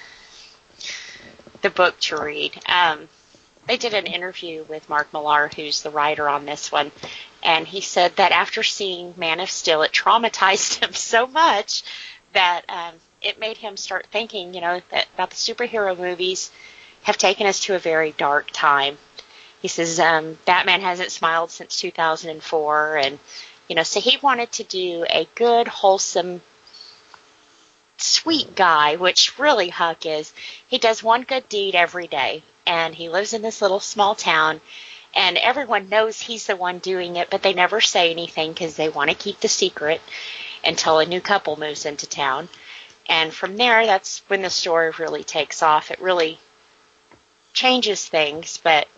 book to read. They did an interview with Mark Millar, who's the writer on this one, and he said that after seeing Man of Steel, it traumatized him so much that it made him start thinking, that about the superhero movies have taken us to a very dark time. He says Batman hasn't smiled since 2004, and so he wanted to do a good, wholesome, sweet guy, which really Huck is. He does one good deed every day, and he lives in this little small town, and everyone knows he's the one doing it, but they never say anything because they want to keep the secret until a new couple moves into town. And from there, that's when the story really takes off. It really changes things, but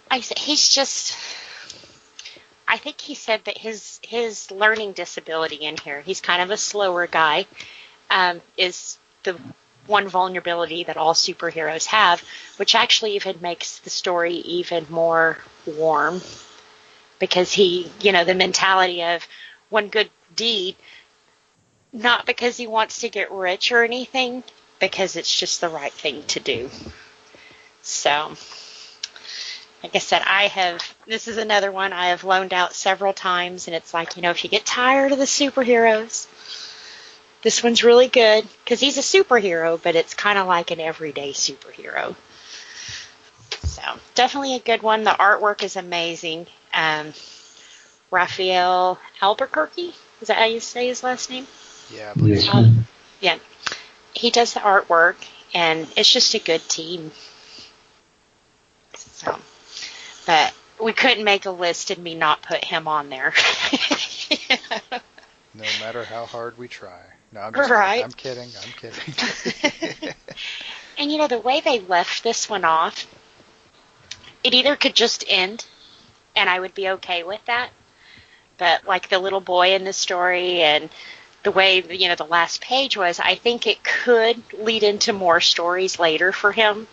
I think he said that his learning disability in here, he's kind of a slower guy, is the one vulnerability that all superheroes have, which actually even makes the story even more warm, because the mentality of one good deed, not because he wants to get rich or anything, because it's just the right thing to do. So, like I said, this is another one I have loaned out several times, and it's like, if you get tired of the superheroes, this one's really good, because he's a superhero, but it's kind of like an everyday superhero. So, definitely a good one. The artwork is amazing. Raphael Albuquerque, is that how you say his last name? Yeah, Yes. Yeah. He does the artwork, and it's just a good team. So, but we couldn't make a list and me not put him on there. No matter how hard we try. No, I'm just kidding. I'm kidding. And the way they left this one off, it either could just end, and I would be okay with that. But like the little boy in the story and the way, the last page was, I think it could lead into more stories later for him.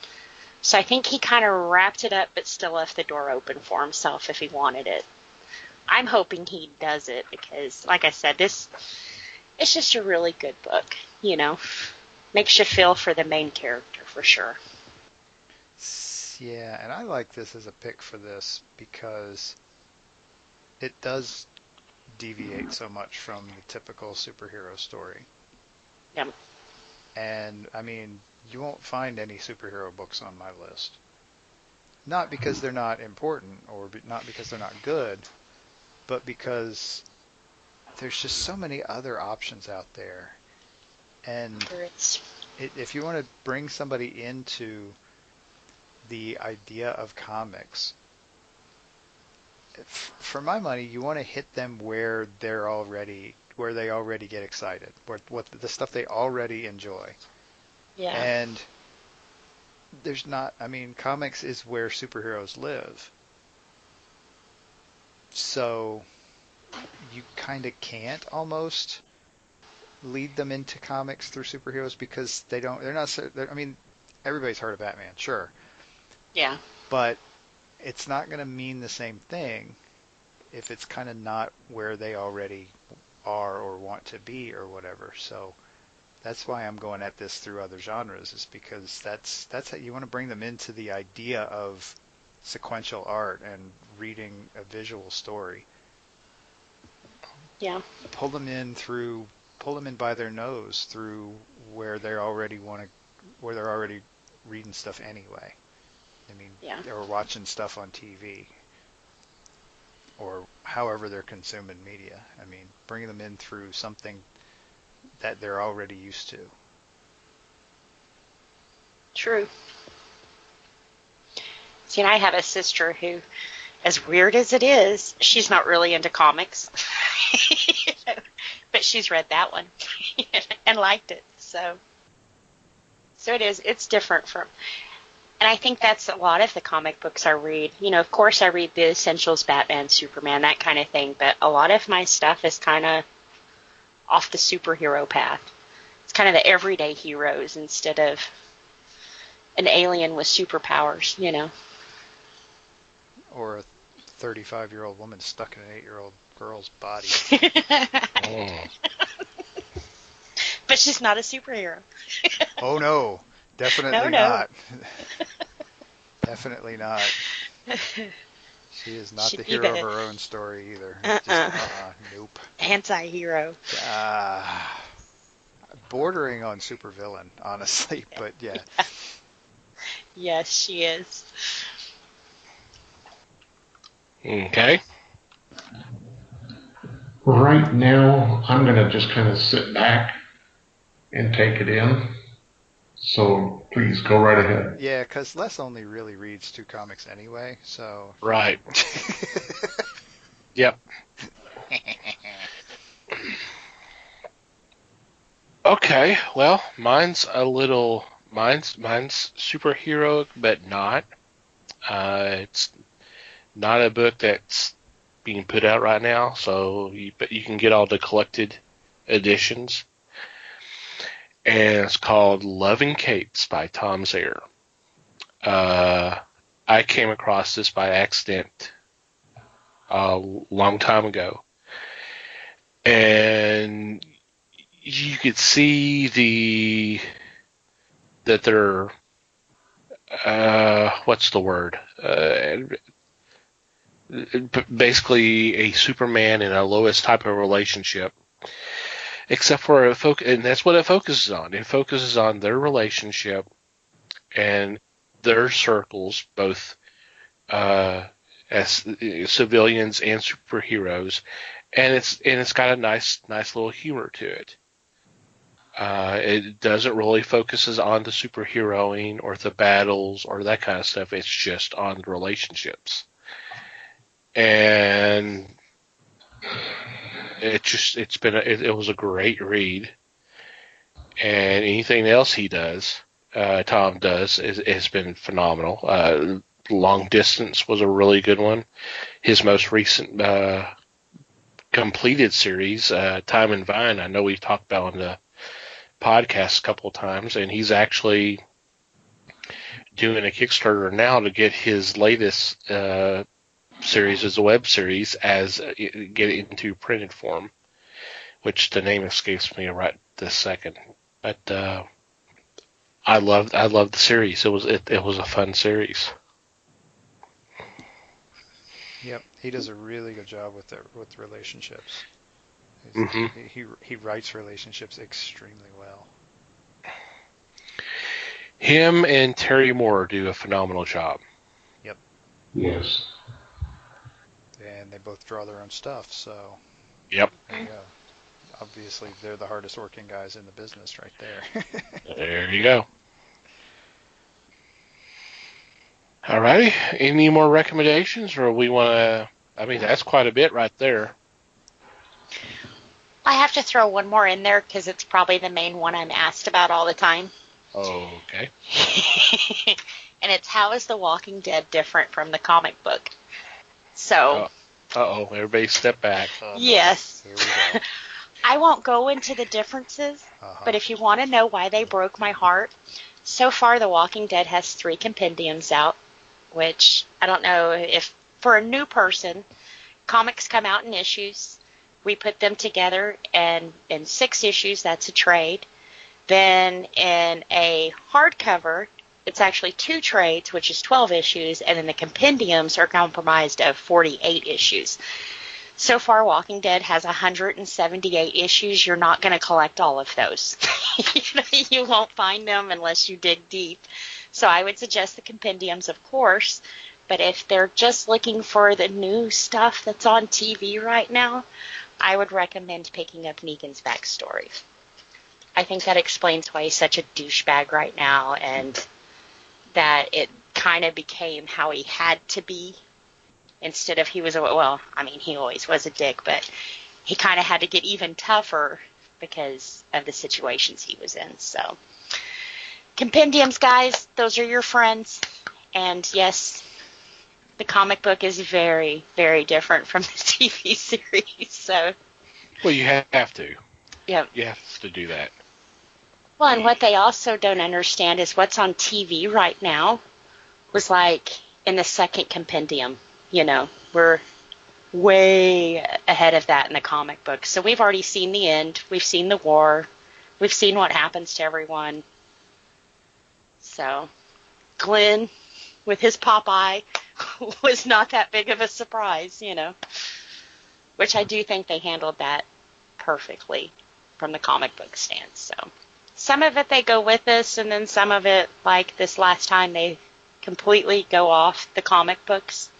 So I think he kind of wrapped it up, but still left the door open for himself if he wanted it. I'm hoping he does it because, like I said, it's just a really good book, Makes you feel for the main character for sure. Yeah, and I like this as a pick for this because it does deviate so much from the typical superhero story. Yep. And, I mean, you won't find any superhero books on my list. Not because they're not important or not because they're not good, but because there's just so many other options out there. And if you want to bring somebody into the idea of comics, for my money, you want to hit them where they already get excited, what the stuff they already enjoy. Yeah. And there's not, I mean, comics is where superheroes live. So you kind of can't almost lead them into comics through superheroes because I mean, everybody's heard of Batman, sure. Yeah. But it's not going to mean the same thing if it's kind of not where they already are or want to be or whatever. So that's why I'm going at this through other genres, is because that's how you want to bring them into the idea of sequential art and reading a visual story. Yeah. Pull them in by their nose through where they're already reading stuff anyway. I mean, Yeah. or watching stuff on TV, or however they're consuming media. I mean, bring them in through something that they're already used to. True. See, and I have a sister who, as weird as it is, she's not really into comics. But she's read that one and liked it. So it's different from, and I think that's a lot of the comic books I read. Of course I read the essentials, Batman, Superman, that kind of thing, but a lot of my stuff is kind of off the superhero path. It's kind of the everyday heroes instead of an alien with superpowers, Or a 35-year-old woman stuck in an 8-year-old girl's body. But she's not a superhero. Oh no, definitely not. Definitely not. She is not the hero of her own story either. Nope. Anti-hero. Bordering on supervillain, honestly, but yeah. Yes, she is. Okay. Right now, I'm going to just kind of sit back and take it in. So please go right ahead. Yeah, because Les only really reads 2 comics anyway, so. Right. Yep. Okay, well, mine's superhero, but not. It's not a book that's being put out right now, but you can get all the collected editions. And it's called Loving Capes by Tom Zare. I came across this by accident a long time ago. And you could see that they're, what's the word? Basically a Superman and a Lois type of relationship. Except for and that's what it focuses on. It focuses on their relationship and their circles, both as civilians and superheroes, and it's got a nice little humor to it. It doesn't really focuses on the superheroing or the battles or that kind of stuff. It's just on the relationships, and it was a great read, and anything else he does, Tom does, has been phenomenal. Long Distance was a really good one. His most recent completed series, Time and Vine, I know we've talked about on the podcast a couple of times, and he's actually doing a Kickstarter now to get his latest series as a web series get it into printed form, which the name escapes me right this second. But I loved the series. It was a fun series. Yep, he does a really good job with relationships. Mm-hmm. He writes relationships extremely well. Him and Terry Moore do a phenomenal job. Yep. Yes. And they both draw their own stuff, so. Yep. There you go. Obviously, they're the hardest working guys in the business right there. There you go. Alrighty. Any more recommendations, or we want to? I mean, that's quite a bit right there. I have to throw one more in there because it's probably the main one I'm asked about all the time. Okay. And it's, how is The Walking Dead different from the comic book? So. Uh-oh. Everybody step back. Yes. Here we go. I won't go into the differences, but if you want to know why they broke my heart, so far The Walking Dead has 3 compendiums out, which I don't know if, for a new person, comics come out in issues. We put them together, and in 6 issues, that's a trade. Then in a hardcover, it's actually 2 trades, which is 12 issues, and then the compendiums are comprised of 48 issues. So far, Walking Dead has 178 issues. You're not going to collect all of those. You won't find them unless you dig deep. So I would suggest the compendiums, of course. But if they're just looking for the new stuff that's on TV right now, I would recommend picking up Negan's backstory. I think that explains why he's such a douchebag right now, and that it kind of became how he had to be. Instead of he always was a dick, but he kind of had to get even tougher because of the situations he was in. So, compendiums, guys, those are your friends. And yes, the comic book is very, very different from the TV series. So, well, you have to. Yeah. You have to do that. Well, and what they also don't understand is what's on TV right now was like in the second compendium. We're way ahead of that in the comic book. So we've already seen the end. We've seen the war. We've seen what happens to everyone. So Glenn, with his Popeye, was not that big of a surprise, Which I do think they handled that perfectly from the comic book stance. So some of it they go with us, and then some of it, like this last time, they completely go off the comic books.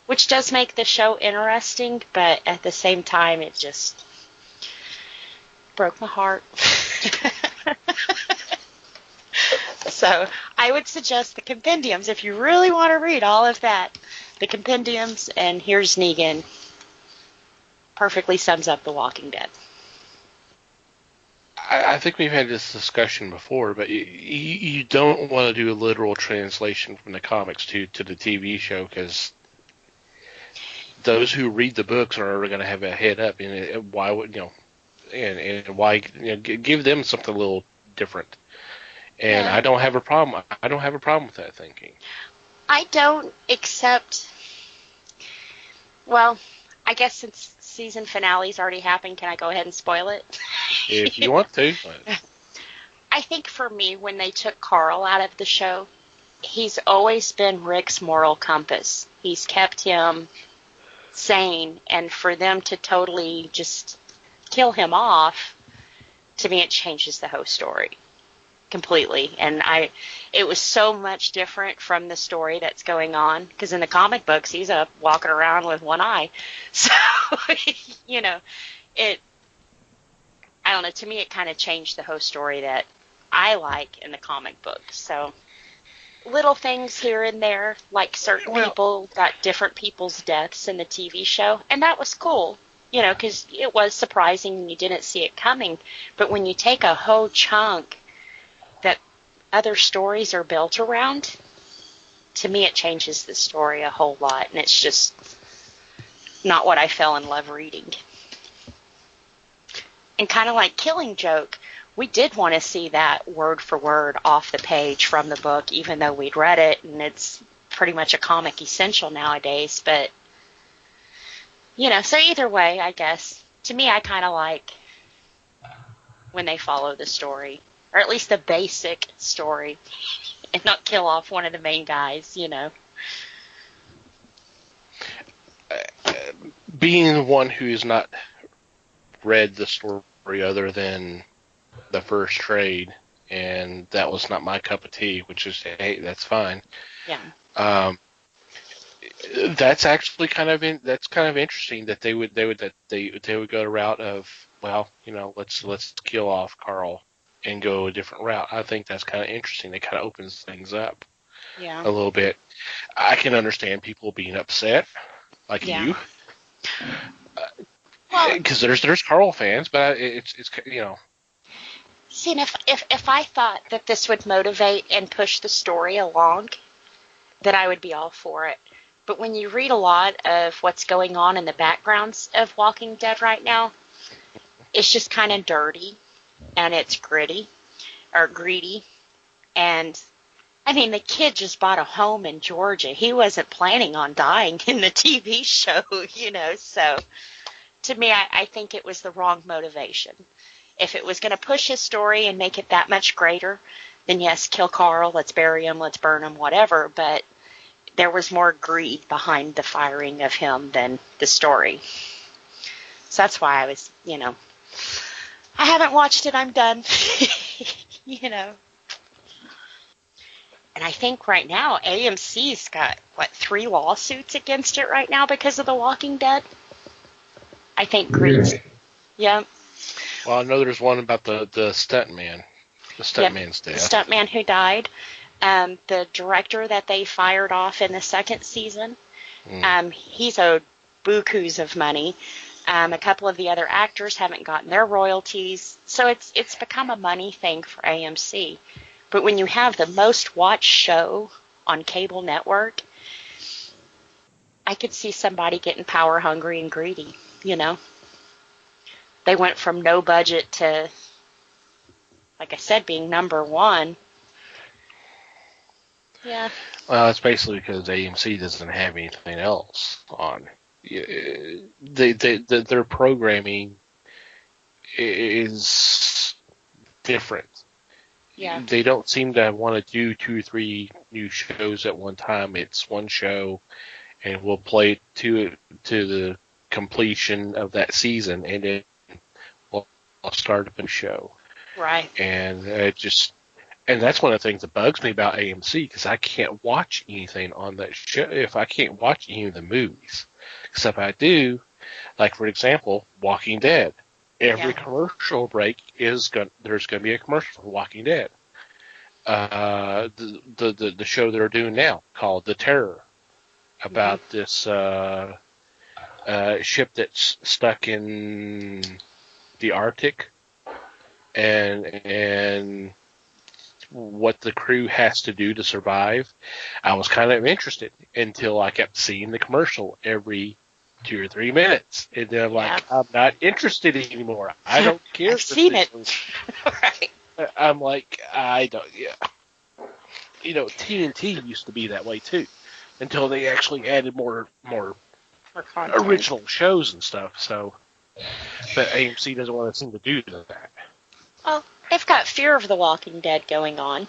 Which does make the show interesting, but at the same time, it just broke my heart. So I would suggest the compendiums if you really want to read all of that. The compendiums, and here's Negan. Perfectly sums up The Walking Dead. I think we've had this discussion before, but you don't want to do a literal translation from the comics to the TV show, because those who read the books are going to have a head up, and why would and why give them something a little different? And yeah. I don't have a problem. I don't have a problem with that thinking. I don't, except, well, I guess since season finale's already happened, can I go ahead and spoil it? If you want to. I think for me, when they took Carl out of the show, he's always been Rick's moral compass. He's kept him sane, and for them to totally just kill him off, to me it changes the whole story completely. And it was so much different from the story that's going on, because in the comic books he's up walking around with one eye, so I don't know, to me it kind of changed the whole story that I like in the comic books. So little things here and there, like certain people got different people's deaths in the TV show, and that was cool, because it was surprising and you didn't see it coming. But when you take a whole chunk that other stories are built around, to me, it changes the story a whole lot, and it's just not what I fell in love reading. And kind of like Killing Joke, we did want to see that word for word off the page from the book, even though we'd read it, and it's pretty much a comic essential nowadays. But, so either way, I guess, to me, I kind of like when they follow the story, or at least the basic story, and not kill off one of the main guys, Being one who's not read the story other than the first trade, and that was not my cup of tea, which is, hey, that's fine. Yeah. That's actually kind of interesting that they would go the route of, well, let's kill off Carl and go a different route. I think that's kind of interesting. It kind of opens things up a little bit. I can understand people being upset, like you, because there's Carl fans, but it's. See, and if I thought that this would motivate and push the story along, then I would be all for it. But when you read a lot of what's going on in the backgrounds of Walking Dead right now, it's just kind of dirty, and it's greedy. And, I mean, the kid just bought a home in Georgia. He wasn't planning on dying in the TV show, So, to me, I think it was the wrong motivation. If it was going to push his story and make it that much greater, then yes, kill Carl, let's bury him, let's burn him, whatever. But there was more greed behind the firing of him than the story. So that's why I was, I haven't watched it, I'm done. And I think right now AMC's got, 3 lawsuits against it right now because of The Walking Dead? I think greed. Really? Yeah. Well, I know there's one about the stuntman. The stuntman's death. The stuntman who died. The director that they fired off in the second season, he's owed bukus of money. A couple of the other actors haven't gotten their royalties. So it's become a money thing for AMC. But when you have the most watched show on cable network, I could see somebody getting power hungry and greedy, They went from no budget to, like I said, being number one. Yeah. Well, it's basically because AMC doesn't have anything else on. Their programming is different. Yeah. They don't seem to want to do 2 or 3 new shows at one time. It's one show, and we'll play to the completion of that season, and then we'll start a new show. Right. And and that's one of the things that bugs me about AMC, because I can't watch anything on that show if I can't watch any of the movies. Because if I do, like for example, Walking Dead, every commercial break there's going to be a commercial for Walking Dead. The show they're doing now called The Terror, about this ship that's stuck in the Arctic, and what the crew has to do to survive. I was kind of interested until I kept seeing the commercial every 2 or 3 minutes, and then I'm like, I'm not interested anymore. I don't care. I've seen it. Right. I'm like, I don't. Yeah. TNT used to be that way too, until they actually added more original shows and stuff. So, but AMC doesn't want to seem to do that. Well, they've got Fear of the Walking Dead going on.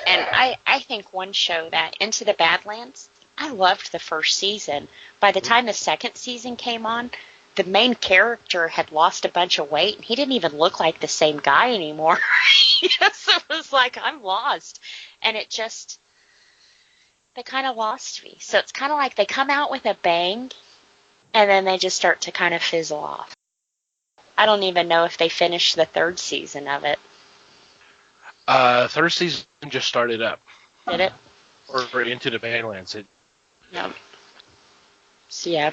And I think one show that, Into the Badlands, I loved the first season. By the time the second season came on, the main character had lost a bunch of weight, and he didn't even look like the same guy anymore. So it was like, I'm lost. And they kind of lost me. So it's kind of like they come out with a bang, and then they just start to kind of fizzle off. I don't even know if they finished the 3rd season of it. 3rd season just started up. Did it? Or Into the Badlands. No. So, yeah.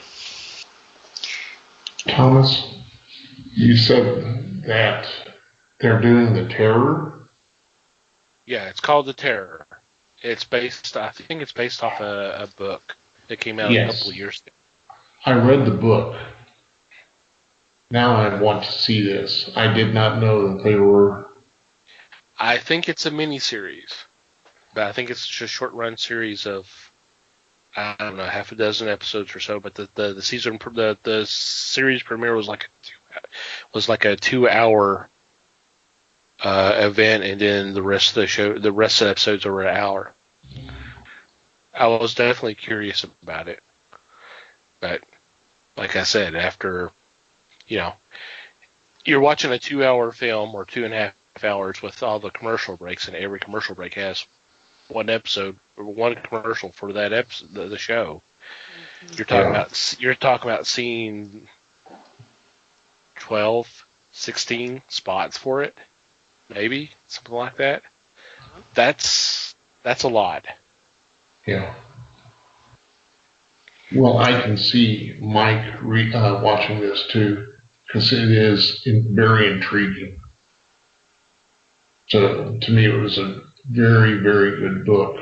Thomas, you said that they're doing The Terror? Yeah, it's called The Terror. I think it's based off a book that came out a Yes. couple of years ago. I read the book. Now I want to see this. I did not know that they were. I think it's a mini-series, but I think it's just a short-run series of, I don't know, half a dozen episodes or so. But the series premiere was like a 2-hour event, and then the rest of the episodes were an hour. I was definitely curious about it, but like I said, after, you're watching a 2-hour film or 2.5 hours with all the commercial breaks, and every commercial break has one episode or one commercial for that episode, the show. You're talking about seeing 12, 16 spots for it, maybe something like that. That's a lot. Yeah. Well, I can see Mike watching this too, because it is very intriguing. So to me, it was a very, very good book,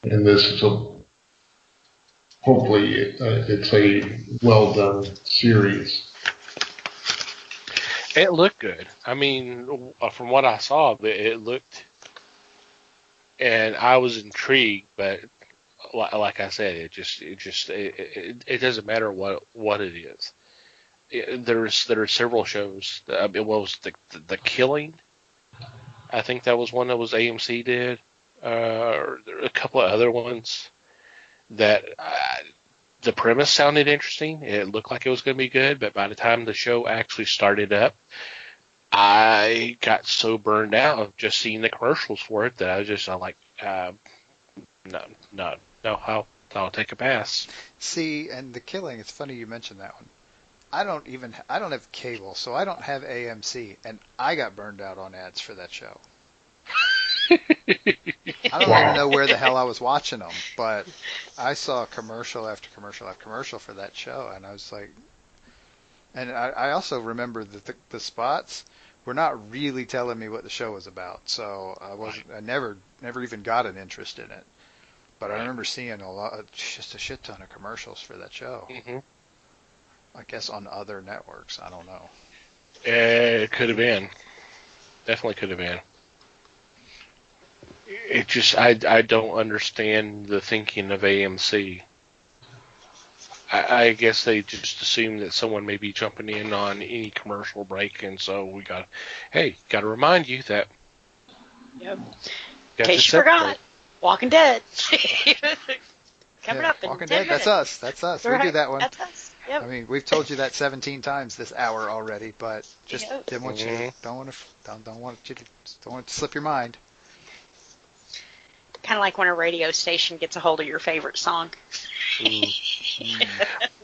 and this is hopefully it's a well done series. It looked good. I mean, from what I saw, it looked, and I was intrigued. But like I said, it doesn't matter what it is. There are several shows. What was the Killing? I think that was one that was AMC did. There are a couple of other ones that the premise sounded interesting. It looked like it was going to be good, but by the time the show actually started up, I got so burned out of just seeing the commercials for it that no, I'll take a pass. See, and The Killing, it's funny you mentioned that one. I don't have cable, so I don't have AMC, and I got burned out on ads for that show. I don't even know where the hell I was watching them, but I saw commercial after commercial after commercial for that show, and I was like, and I also remember that the spots were not really telling me what the show was about, so I never even got an interest in it. But I remember seeing just a shit ton of commercials for that show. Mm-hmm. I guess on other networks. I don't know. It could have been. Definitely could have been. It just, I don't understand the thinking of AMC. I guess they just assume that someone may be jumping in on any commercial break, and so we got to remind you that. Yep. In case you forgot, Walking Dead. Coming up in Walking 10 Dead, minutes. That's us. Right. We do that one. That's us. Yep. I mean, we've told you that 17 times this hour already, but just didn't want you don't want to slip your mind. Kind of like when a radio station gets a hold of your favorite song.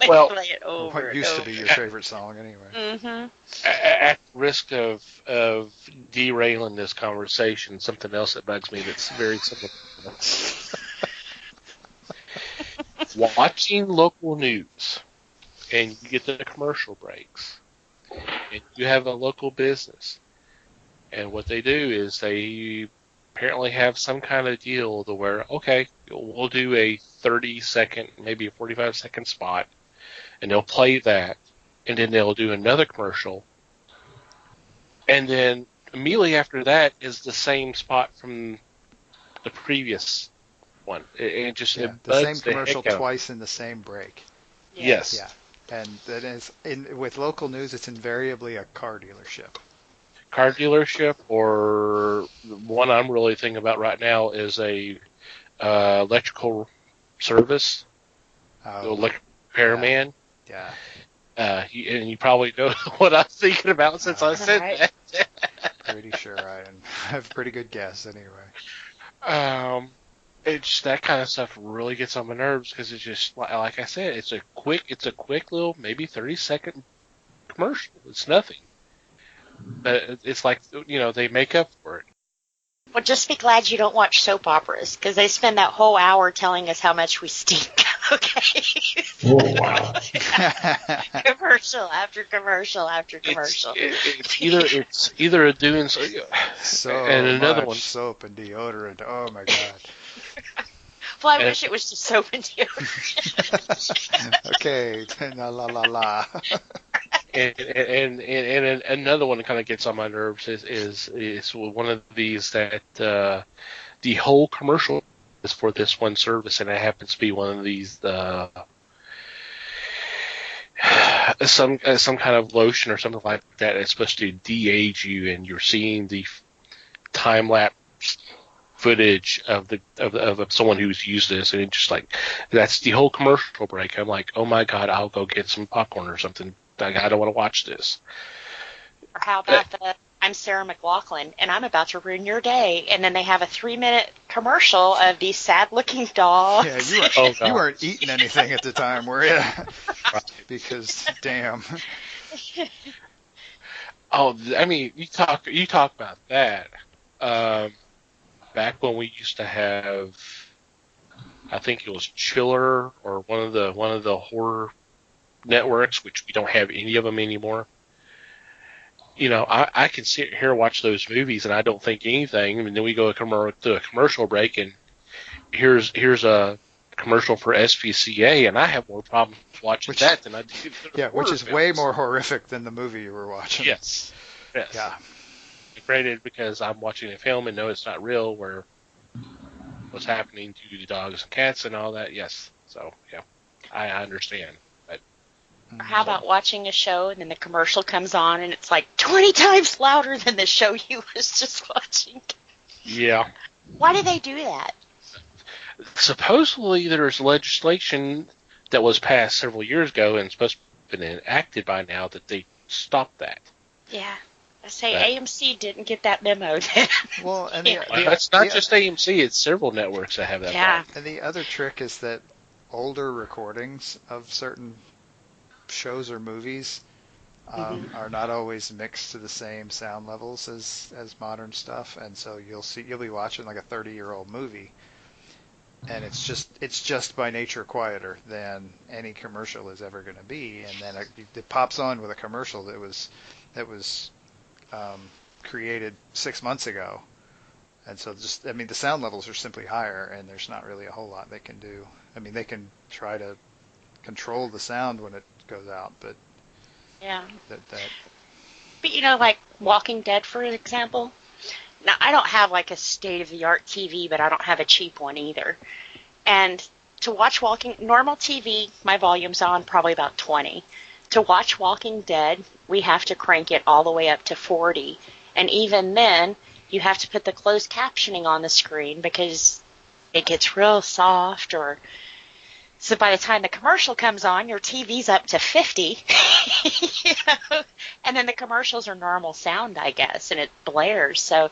Well, play it over What used to be your favorite song, anyway. Mm-hmm. At risk of derailing this conversation, something else that bugs me that's very simple. Watching local news, and you get the commercial breaks, and you have a local business, and what they do is they apparently have some kind of deal to where, okay, we'll do a 30-second, maybe a 45-second spot, and they'll play that, and then they'll do another commercial, and then immediately after that is the same spot from the previous one. It the same commercial twice in the same break. Yes. Yeah, and that is with local news. It's invariably a car dealership. Car dealership, or one I'm really thinking about right now is a electrical service, electric repairman. Yeah. And you probably know what I'm thinking about since I said that. Pretty sure I have a pretty good guess anyway. It's that kind of stuff really gets on my nerves because it's just like I said, it's a quick little maybe 30-second commercial. It's nothing, but it's like they make up for it. Well, just be glad you don't watch soap operas because they spend that whole hour telling us how much we stink. Okay. Oh, wow. Commercial after commercial after commercial. It's either doing so, So and another much one. soap and deodorant. Oh my god. Well, I And- wish it was just soap and deodorant. Okay, la la la la. And another one that kind of gets on my nerves is one of these that the whole commercial is for this one service, and it happens to be one of these some kind of lotion or something like that that's supposed to de-age you, and you're seeing the time lapse footage of someone who's used this, and it's just like that's the whole commercial break. I'm like, oh my god, I'll go get some popcorn or something. I don't want to watch this. Or how about I'm Sarah McLachlan, and I'm about to ruin your day. And then they have a 3-minute commercial of these sad-looking dogs. Yeah, you weren't eating anything at the time, were you? Because, damn. Oh, I mean, you talk about that. Back when we used to have, I think it was Chiller or one of the horror networks, which we don't have any of them anymore. You know, I can sit here and watch those movies and I don't think anything. And then we go to a commercial break, and here's a commercial for SPCA, and I have more problems watching that than I do. Yeah, which is way more horrific than the movie you were watching. Yes. Yeah. Granted, because I'm watching a film and know it's not real, where what's happening to the dogs and cats and all that. Yes. So, yeah, I understand. Or how about watching a show and then the commercial comes on and it's like 20 times louder than the show you was just watching? Yeah. Why do they do that? Supposedly there's legislation that was passed several years ago and supposed to have been enacted by now that they stopped that. Yeah. I say AMC didn't get that memo then. Well, and it's not just AMC, it's several networks that have that problem. And the other trick is that older recordings of certain shows or movies are not always mixed to the same sound levels as modern stuff, and so you'll be watching like a 30-year-old movie, and it's just by nature quieter than any commercial is ever going to be, and then it pops on with a commercial that was created 6 months ago, and so the sound levels are simply higher, and there's not really a whole lot they can do. I mean, they can try to control the sound when it goes out, but yeah. But you know, like Walking Dead, for example. Now, I don't have like a state-of-the-art TV, but I don't have a cheap one either. And to watch normal TV, my volume's on probably about 20. To watch Walking Dead, we have to crank it all the way up to 40. And even then, you have to put the closed captioning on the screen because it gets real soft, or so by the time the commercial comes on, your TV's up to 50, you know? And then the commercials are normal sound, I guess, and it blares. So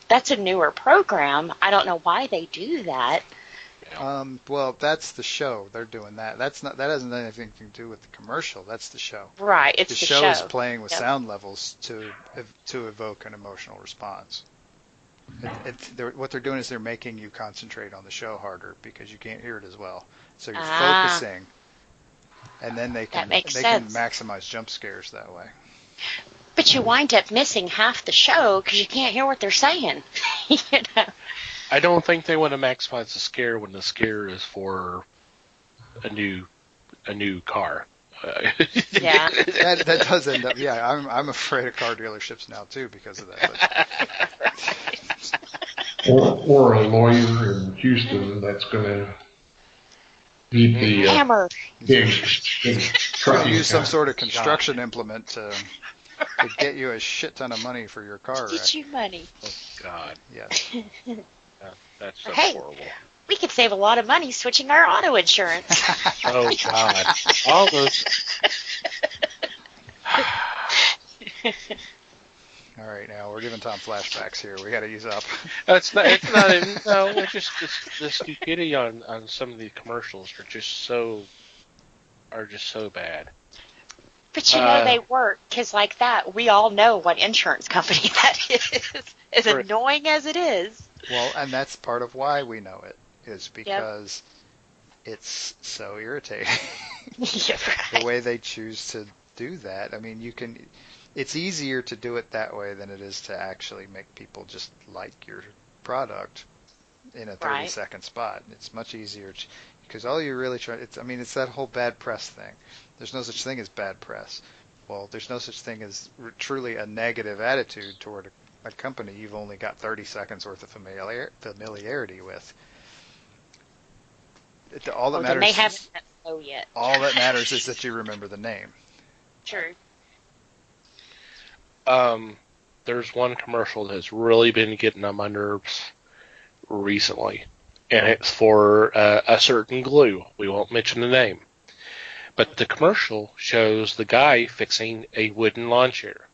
that's a newer program. I don't know why they do that. Well, that's the show. They're doing that. That hasn't anything to do with the commercial. That's the show. Right, it's the show. The show is playing with sound levels to evoke an emotional response. What they're doing is they're making you concentrate on the show harder because you can't hear it as well. So you're focusing, and then they can maximize jump scares that way. But you wind up missing half the show because you can't hear what they're saying. You know? I don't think they want to maximize the scare when the scare is for a new car. Yeah, that does end up. Yeah, I'm afraid of car dealerships now too because of that. Or a lawyer in Houston that's going to beat the hammer. Big trucking. Use some sort of construction implement to get you a shit ton of money for your car. Get you money. Oh God. Yes. That's so horrible. We could save a lot of money switching our auto insurance. Oh God. All those. All right, now we're giving Tom flashbacks here. We got to ease up. It's not even, no. It's just the stupidity on some of the commercials are just so bad. But you know they work because like that, we all know what insurance company that is. As annoying as it is. Well, and that's part of why we know it is because it's so irritating. Yeah, The right. way they choose to do that. I mean, it's easier to do it that way than it is to actually make people just like your product in a 30 Right. second spot. It's much easier because all you're really trying, it's that whole bad press thing. There's no such thing as bad press. Well, there's no such thing as truly a negative attitude toward a company you've only got 30 seconds worth of familiarity with. All that Well, then they matters haven't is, let go yet. all that matters is that you remember the name. True. There's one commercial that's really been getting on my nerves recently, and it's for a certain glue. We won't mention the name. But the commercial shows the guy fixing a wooden lawn chair.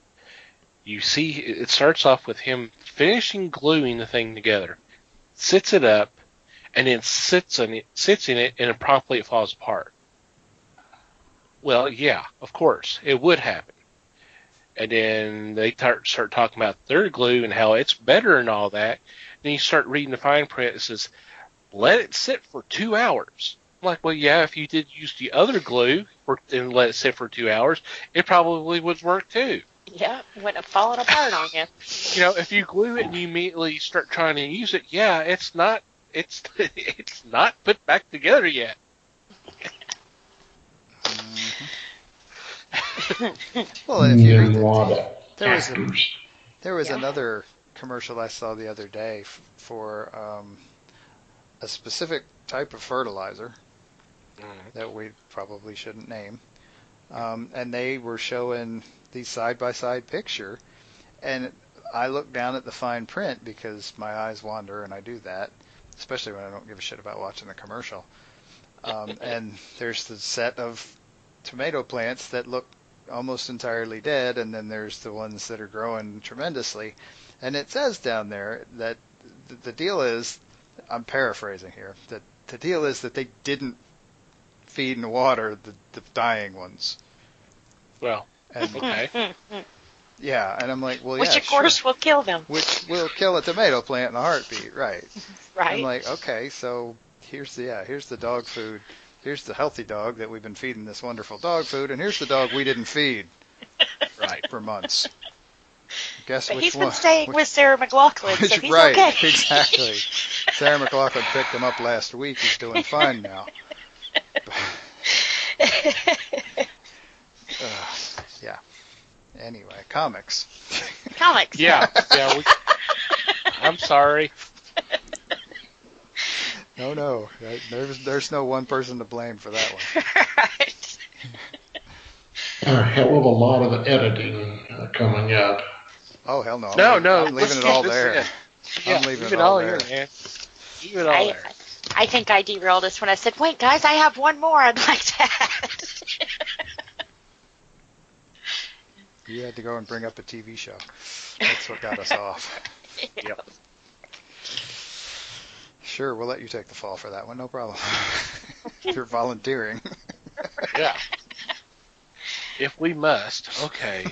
You see, it starts off with him finishing gluing the thing together, sits it up, and then sits in it, and promptly it falls apart. Well, yeah, of course, it would happen. And then they start talking about their glue and how it's better and all that. Then you start reading the fine print. It says, let it sit for 2 hours. I'm like, well, yeah, if you did use the other glue and let it sit for 2 hours, it probably would work too. Yeah, wouldn't have fallen apart on you. You know, if you glue it and you immediately start trying to use it, yeah, it's not put back together yet. Well, and if you read Water there was actors. there was Yeah. another commercial I saw the other day for a specific type of fertilizer that we probably shouldn't name. And they were showing the side-by-side picture, and I looked down at the fine print because my eyes wander, and I do that, especially when I don't give a shit about watching the commercial. And there's the set of tomato plants that look almost entirely dead, and then there's the ones that are growing tremendously. And it says down there that the deal is, I'm paraphrasing here, that the deal is that they didn't feed and water the dying ones. Well, And okay. yeah, and I'm like, well, Which, yeah, of course, sure. will kill them. Which will kill a tomato plant in a heartbeat, right? Right. I'm like, okay, so here's the dog food. Here's the healthy dog that we've been feeding this wonderful dog food, and here's the dog we didn't feed Right. for months. Guess But which he's one? been staying with Sarah McLaughlin, so he's right, okay. exactly. Sarah McLaughlin picked him up last week. He's doing fine now. Yeah. Anyway, comics. Comics. Yeah. I'm sorry. No. There's no one person to blame for that one. Right. A hell of a lot of editing coming up. Oh, hell no. No, I'm leaving it all there. Yeah, I'm leaving leave it all there. here, man. Leave it all there. I think I derailed us when I said, wait, guys, I have one more I'd like to add. You had to go and bring up a TV show. That's what got us off. Yep. Sure, we'll let you take the fall for that one. No problem. You're volunteering. Yeah. If we must, okay.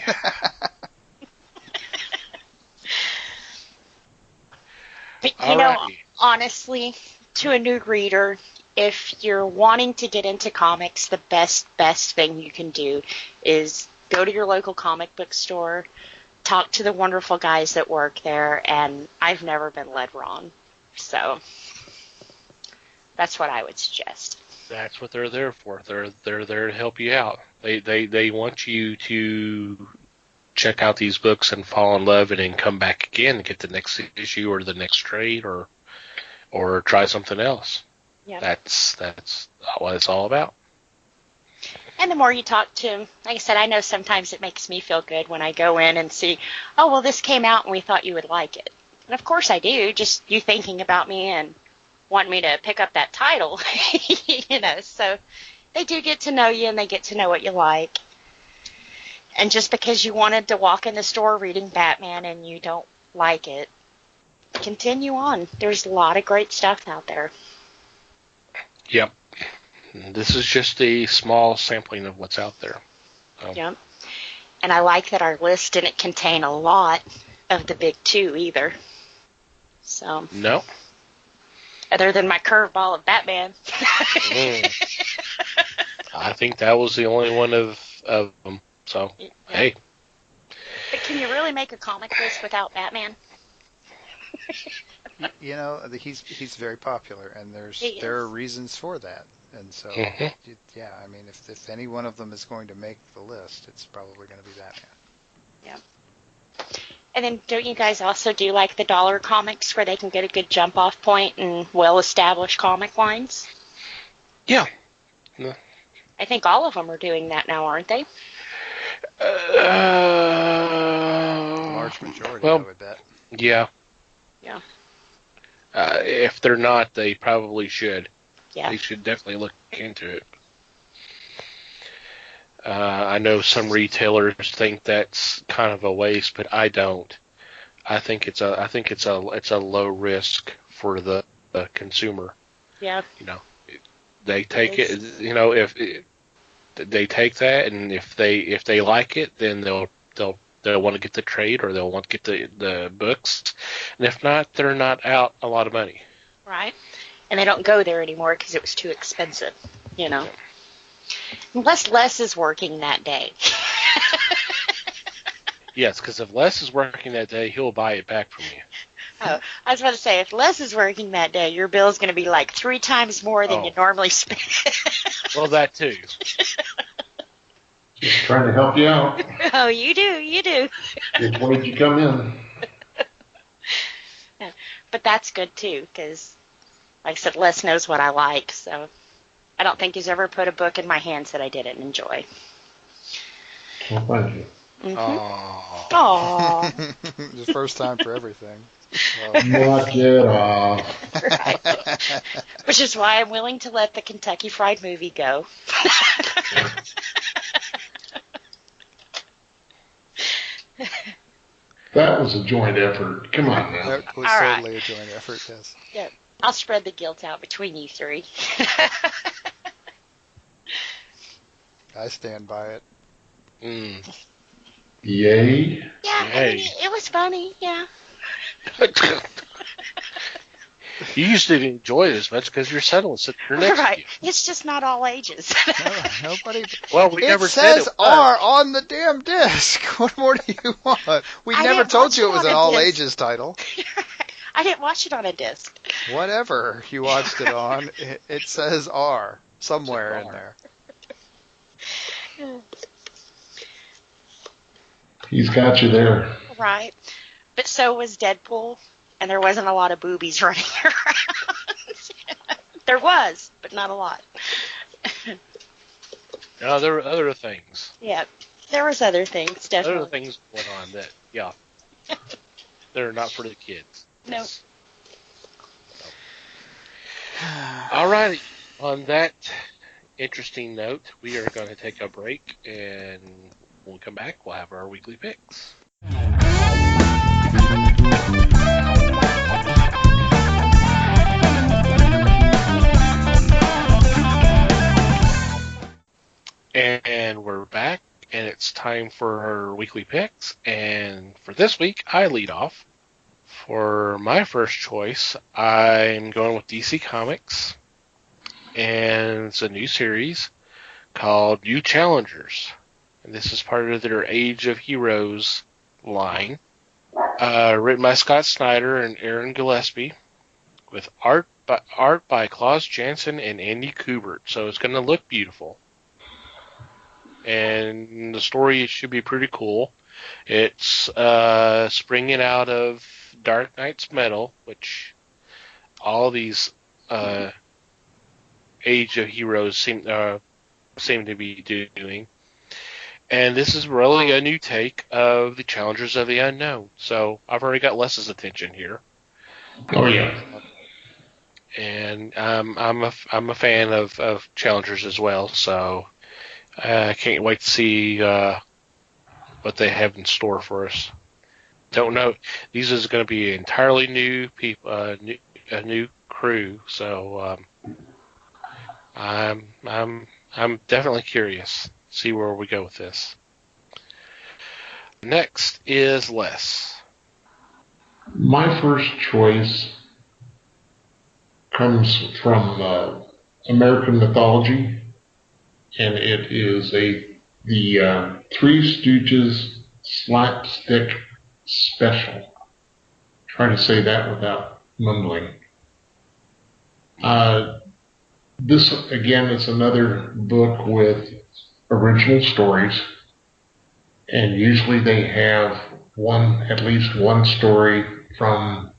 But, you know, Alrighty. honestly, to a new reader, if you're wanting to get into comics, the best thing you can do is go to your local comic book store, talk to the wonderful guys that work there, and I've never been led wrong. So that's what I would suggest. That's what they're there for. They're there to help you out. They want you to check out these books and fall in love and then come back again and get the next issue or the next trade or try something else. Yeah. That's what it's all about. And the more you talk to them, like I said, I know sometimes it makes me feel good when I go in and see, oh, well, this came out and we thought you would like it. And of course I do, just you thinking about me and wanting me to pick up that title, you know, so they do get to know you and they get to know what you like. And just because you wanted to walk in the store reading Batman and you don't like it, continue on. There's a lot of great stuff out there. Yep. This is just a small sampling of what's out there. Yep. And I like that our list didn't contain a lot of the big two either. So, No. other than my curveball of Batman. I think that was the only one of them. So, Yeah. hey. But can you really make a comic list without Batman? You know, he's very popular, and there are reasons for that. And so, yeah, I mean, if any one of them is going to make the list, it's probably going to be Batman. Yeah. And then don't you guys also do like the dollar comics where they can get a good jump off point and well-established comic lines? Yeah. I think all of them are doing that now, aren't they? Large majority, I would bet. Yeah. Yeah. If they're not, they probably should. Yeah. They should definitely look into it. I know some retailers think that's kind of a waste, but I don't. I think it's a low risk for the consumer. Yeah. You know, they take it. You know, if they take that, and if they like it, then they'll want to get the trade, or they'll want to get the books. And if not, they're not out a lot of money. Right. And they don't go there anymore because it was too expensive, you know. Unless Les is working that day. Yes, because if Les is working that day, he'll buy it back from you. Oh, I was about to say, if Les is working that day, your bill's going to be like 3 times more than you normally spend. Well, that too. Just trying to help you out. Oh, you do. Which way did you come in? But that's good too, because, like I said, Les knows what I like, so I don't think he's ever put a book in my hands that I didn't enjoy. Well, thank you. Mm-hmm. Aww. The first time for everything. Knock it off. Right. Which is why I'm willing to let the Kentucky Fried Movie go. That was a joint effort. Come on now. That was certainly a joint effort, yes. Yeah, I'll spread the guilt out between you 3. I stand by it. Yay. Yeah, I mean, it was funny, yeah. You used to enjoy it as much because your son was sitting there next to you. It's just not all ages. No, nobody. Well, we never said it says R on the damn disc. What more do you want? We never told you it was an all ages title. I didn't watch it on a disc. Whatever you watched it on, it says R somewhere in there. He's got you there. Right. But so was Deadpool, and there wasn't a lot of boobies running around. There was, but not a lot. No, there were other things. Yeah, there was other things, definitely. Other things going on that, yeah, they're not for the kids. No. All righty. On that interesting note, we are going to take a break, and when we come back, we'll have our weekly picks. And we're back, and it's time for our weekly picks. And for this week, I lead off. For my first choice, I'm going with DC Comics, and it's a new series called New Challengers. And this is part of their Age of Heroes line, written by Scott Snyder and Aaron Gillespie, with art by Klaus Janson and Andy Kubert. So it's going to look beautiful. And the story should be pretty cool. It's springing out of Dark Knight's Metal, which all these Age of Heroes seem to be doing. And this is really a new take of the Challengers of the Unknown. So I've already got Les's attention here. Oh yeah. And I'm a fan of Challengers as well. So I can't wait to see what they have in store for us. Don't know. These is going to be entirely new people, a new crew. So I'm definitely curious. See where we go with this. Next is Les. My first choice comes from American mythology, and it is the Three Stooges slapstick special. Try to say that without mumbling. This, again, is another book with original stories, and usually they have at least one story from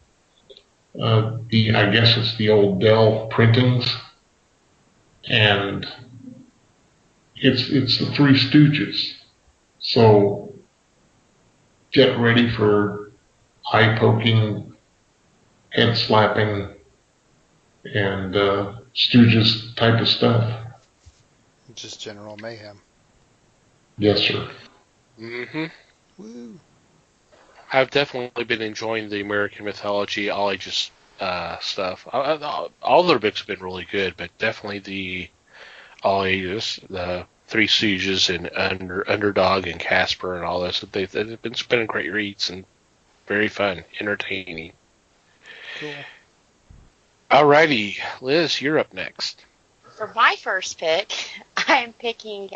I guess it's the old Dell printings, and it's the Three Stooges. So get ready for eye-poking, head-slapping, and Stooges type of stuff. Just general mayhem. Yes, sir. Mm-hmm. Woo. I've definitely been enjoying the American mythology, all ages stuff. All their books have been really good, but definitely the all ages, the Three Stooges and Underdog and Casper and all this. They've been spending great reads and very fun, entertaining. Cool. Alrighty, Liz, you're up next. For my first pick, I'm picking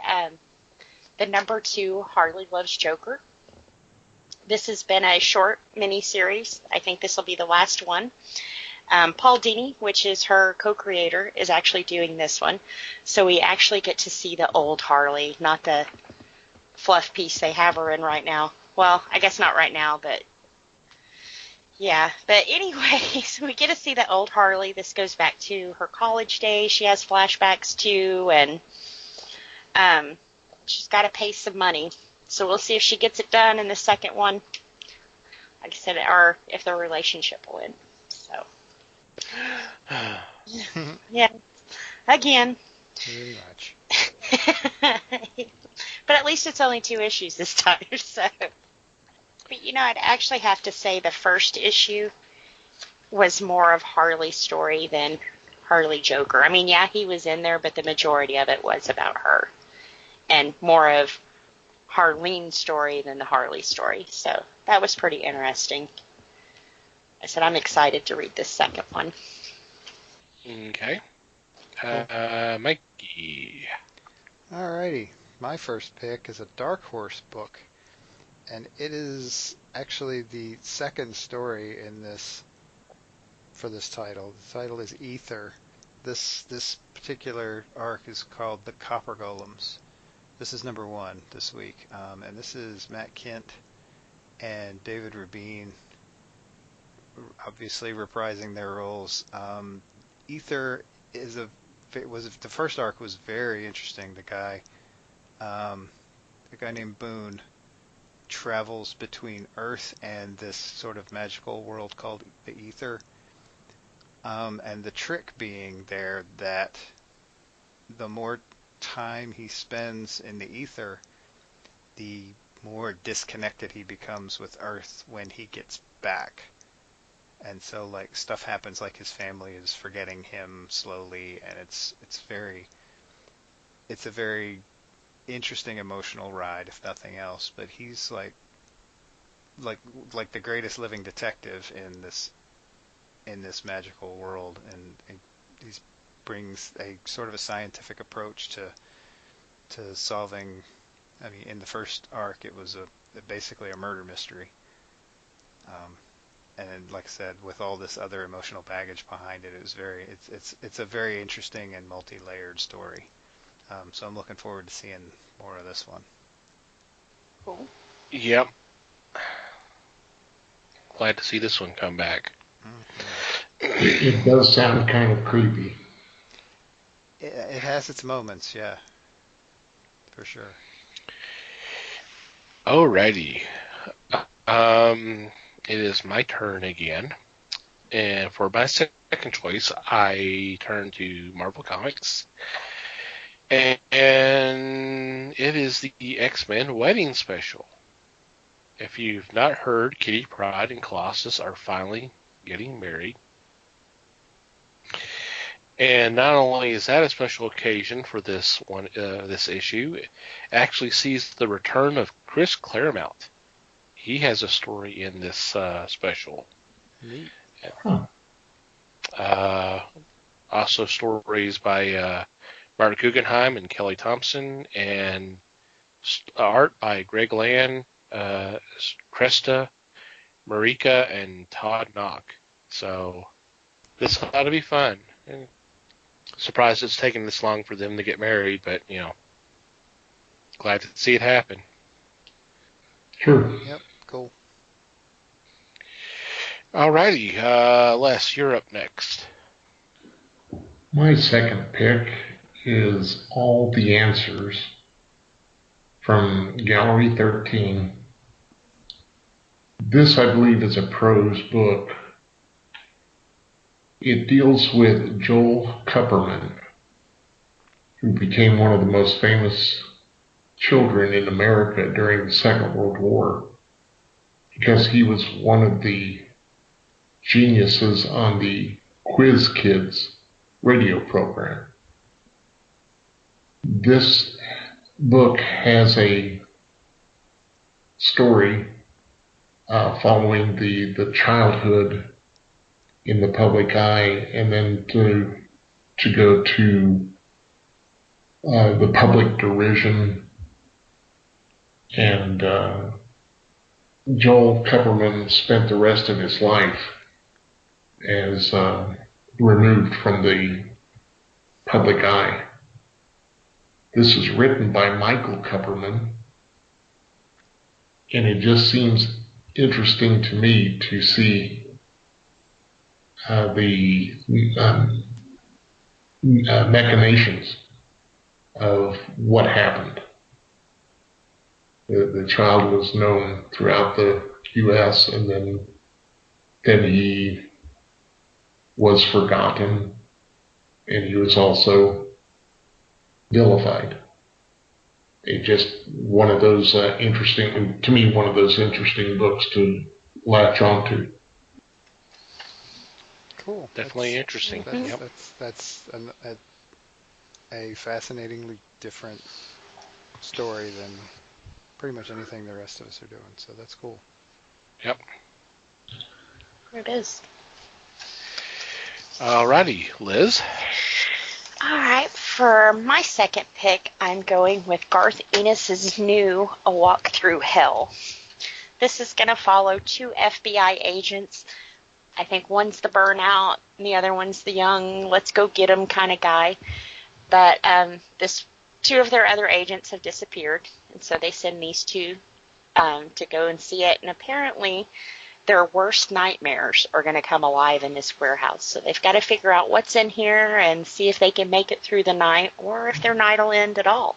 the number 2 Harley Loves Joker. This has been a short mini-series. I think this will be the last one. Paul Dini, which is her co-creator, is actually doing this one. So we actually get to see the old Harley, not the fluff piece they have her in right now. Well, I guess not right now, but yeah. But anyway, so we get to see the old Harley. This goes back to her college days. She has flashbacks too, and she's got to pay some money. So we'll see if she gets it done in the second one. Like I said, or if the relationship will end. So, yeah. Again. Very much. But at least it's only 2 issues this time. So, but you know, I'd actually have to say the first issue was more of Harley's story than Harley Joker. I mean, yeah, he was in there, but the majority of it was about her, and more of Harleen's story than the Harley story. So that was pretty interesting. I said I'm excited to read this second one. Okay. Mikey. Alrighty. My first pick is a Dark Horse book, and it is actually the second story in this for this title. The title is Ether. This particular arc is called The Copper Golems. This is number 1 this week, and this is Matt Kent and David Rabin, obviously reprising their roles. Ether the first arc was very interesting. The guy named Boone travels between Earth and this sort of magical world called the Ether, and the trick being there that the more time he spends in the Ether, the more disconnected he becomes with Earth when he gets back. And so, like, stuff happens, like his family is forgetting him slowly, and it's a very interesting emotional ride, if nothing else. But he's like the greatest living detective in this magical world, and he brings a sort of a scientific approach to solving. I mean, in the first arc, it was basically a murder mystery. And like I said, with all this other emotional baggage behind it, it's a very interesting and multi-layered story. So I'm looking forward to seeing more of this one. Cool. Yep. Glad to see this one come back. Mm-hmm. It does sound kind of creepy. It has its moments, yeah, for sure. Alrighty. It is my turn again. And for my second choice, I turn to Marvel Comics. And it is the X-Men Wedding Special. If you've not heard, Kitty Pryde and Colossus are finally getting married. And not only is that a special occasion for this one, this issue, it actually sees the return of Chris Claremont. He has a story in this special. Neat. Uh, Also stories by Martin Guggenheim and Kelly Thompson, and art by Greg Land, Cresta, Marika, and Todd Knock. So this ought to be fun. And surprised it's taken this long for them to get married, but glad to see it happen. Sure. Yep, cool. Alrighty, Les, you're up next. My second pick is All the Answers from Gallery 13. This, I believe, is a prose book. It deals with Joel Kupperman, who became one of the most famous children in America during the Second World War, because he was one of the geniuses on the Quiz Kids radio program. This book has a story following the childhood in the public eye, and then to go to the public derision. And Joel Kupperman spent the rest of his life as removed from the public eye. This is written by Michael Kupperman, and it just seems interesting to me to see the machinations of what happened. The child was known throughout the U.S., and then he was forgotten, and he was also vilified. It just one of those interesting books to latch onto. Cool. Definitely interesting. That's a fascinatingly different story than pretty much anything the rest of us are doing. So that's cool. Yep. There it is. Alrighty, Liz. All right, for my second pick, I'm going with Garth Ennis's new A Walk Through Hell. This is going to follow two FBI agents. I think one's the burnout, and the other one's the young, let's go get 'em kind of guy. But two of their other agents have disappeared, and so they send these two to go and see it. And apparently, their worst nightmares are going to come alive in this warehouse. So they've got to figure out what's in here and see if they can make it through the night, or if their night will end at all.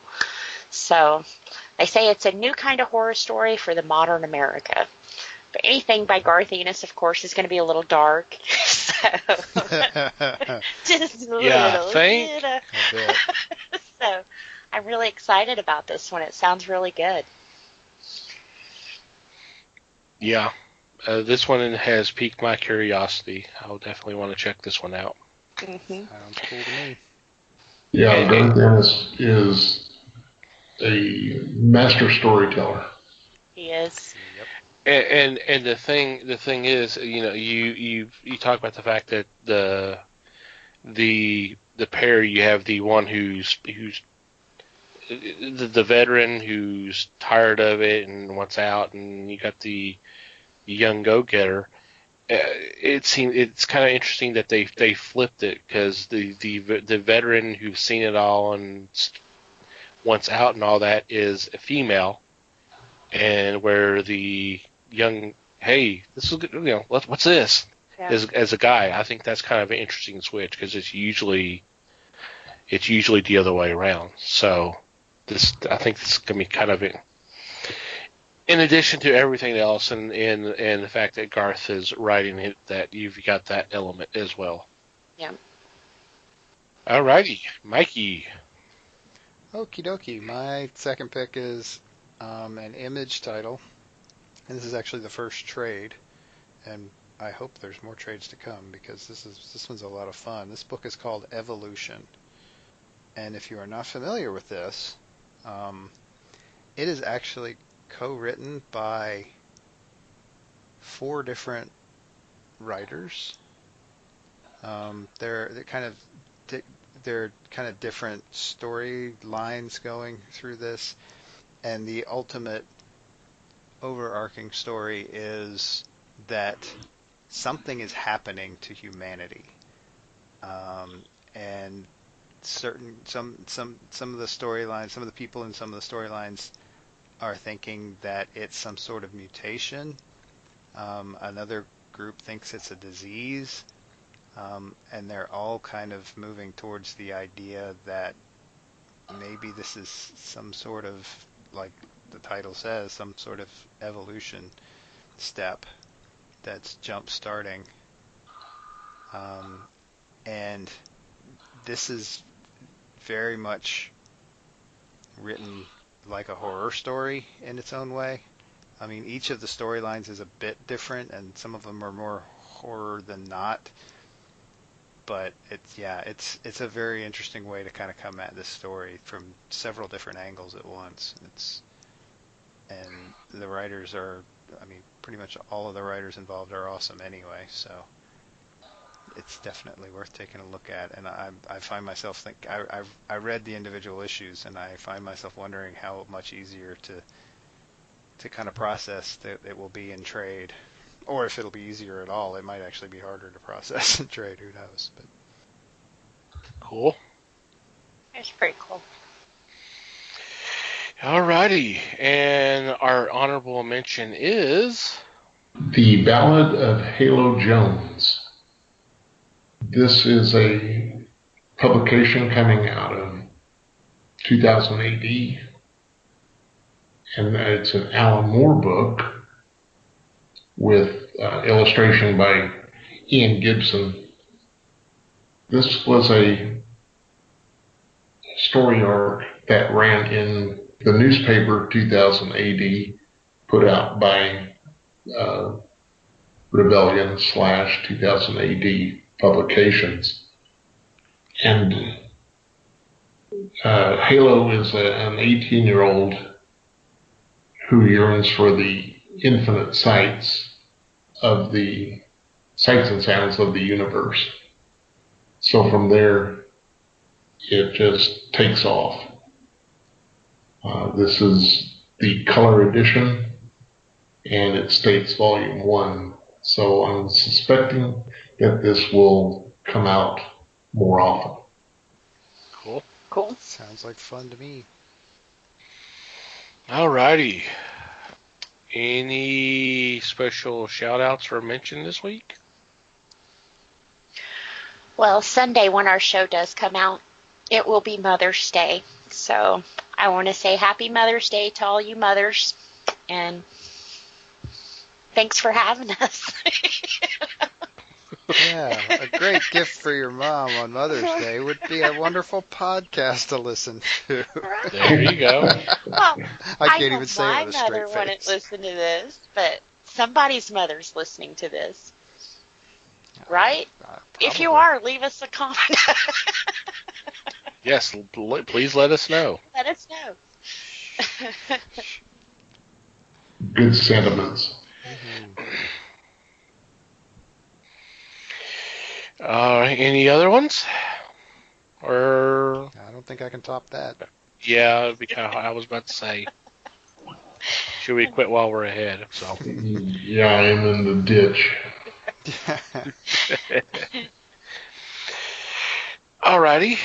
So they say it's a new kind of horror story for the modern America. But anything by Garth Ennis, of course, is going to be a little dark. So just a little. Think? A bit. So I'm really excited about this one. It sounds really good. Yeah. This one has piqued my curiosity. I'll definitely want to check this one out. Mm-hmm. Sounds cool to me. Yeah, Garth Ennis is a master storyteller. He is. Yep. And the thing is, you talk about the fact that the pair, you have the one who's the veteran who's tired of it and wants out, and you got the young go-getter. It's kind of interesting that they flipped it, because the veteran who's seen it all and wants out and all that is a female, and where the young, hey, this is good, what's this? Yeah. As a guy, I think that's kind of an interesting switch, because it's usually the other way around. So I think this is gonna be kind of in addition to everything else, and the fact that Garth is writing it, that you've got that element as well. Yeah. Alrighty, Mikey. Okie dokie. My second pick is an Image title, and this is actually the first trade, and I hope there's more trades to come, because this one's a lot of fun. This book is called Evolution, and if you are not familiar with this, it is actually co-written by 4 different writers. They're kind of there are kind of different storylines going through this, and the ultimate overarching story is that something is happening to humanity, and some of the storylines, some of the people in some of the storylines are thinking that it's some sort of mutation. Another group thinks it's a disease, and they're all kind of moving towards the idea that maybe this is some sort of, like the title says, some sort of evolution step that's jump starting. And this is very much written like a horror story in its own way. I mean, each of the storylines is a bit different, and some of them are more horror than not. But it's a very interesting way to kind of come at this story from several different angles at once. And the writers are, I mean, pretty much all of the writers involved are awesome anyway. So it's definitely worth taking a look at. And I find myself I read the individual issues, and I find myself wondering how much easier to kind of process that it will be in trade. Or if it'll be easier at all. It might actually be harder to process in trade. Who knows? But Cool. It's pretty cool. Alrighty. And our honorable mention is... The Ballad of Halo Jones. This is a publication coming out of 2000 AD. And it's an Alan Moore book with illustration by Ian Gibson. This was a story arc that ran in the newspaper 2000 AD, put out by Rebellion / 2000 AD Publications. And Halo is an 18-year-old who yearns for the infinite sights and sounds of the universe. So from there, it just takes off. This is the color edition, and it states volume 1. So I'm suspecting that this will come out more often. Cool. Cool. sounds like fun to me. Alrighty. Any special shout-outs or mention this week? Well, Sunday when our show does come out, it will be Mother's Day. So I want to say Happy Mother's Day to all you mothers, and thanks for having us. Yeah, a great gift for your mom on Mother's Day would be a wonderful podcast to listen to. There you go. Well, I can't even say it with a my straight mother wouldn't face. listen to this, but somebody's mother's listening to this, right? If you Probably. are, leave us a comment. Yes, please let us know. Let us know. Good sentiments. Any other ones? Or I don't think I can top that. yeah, because I was about to say, should we quit while we're ahead? So Yeah, I am in the ditch. alrighty,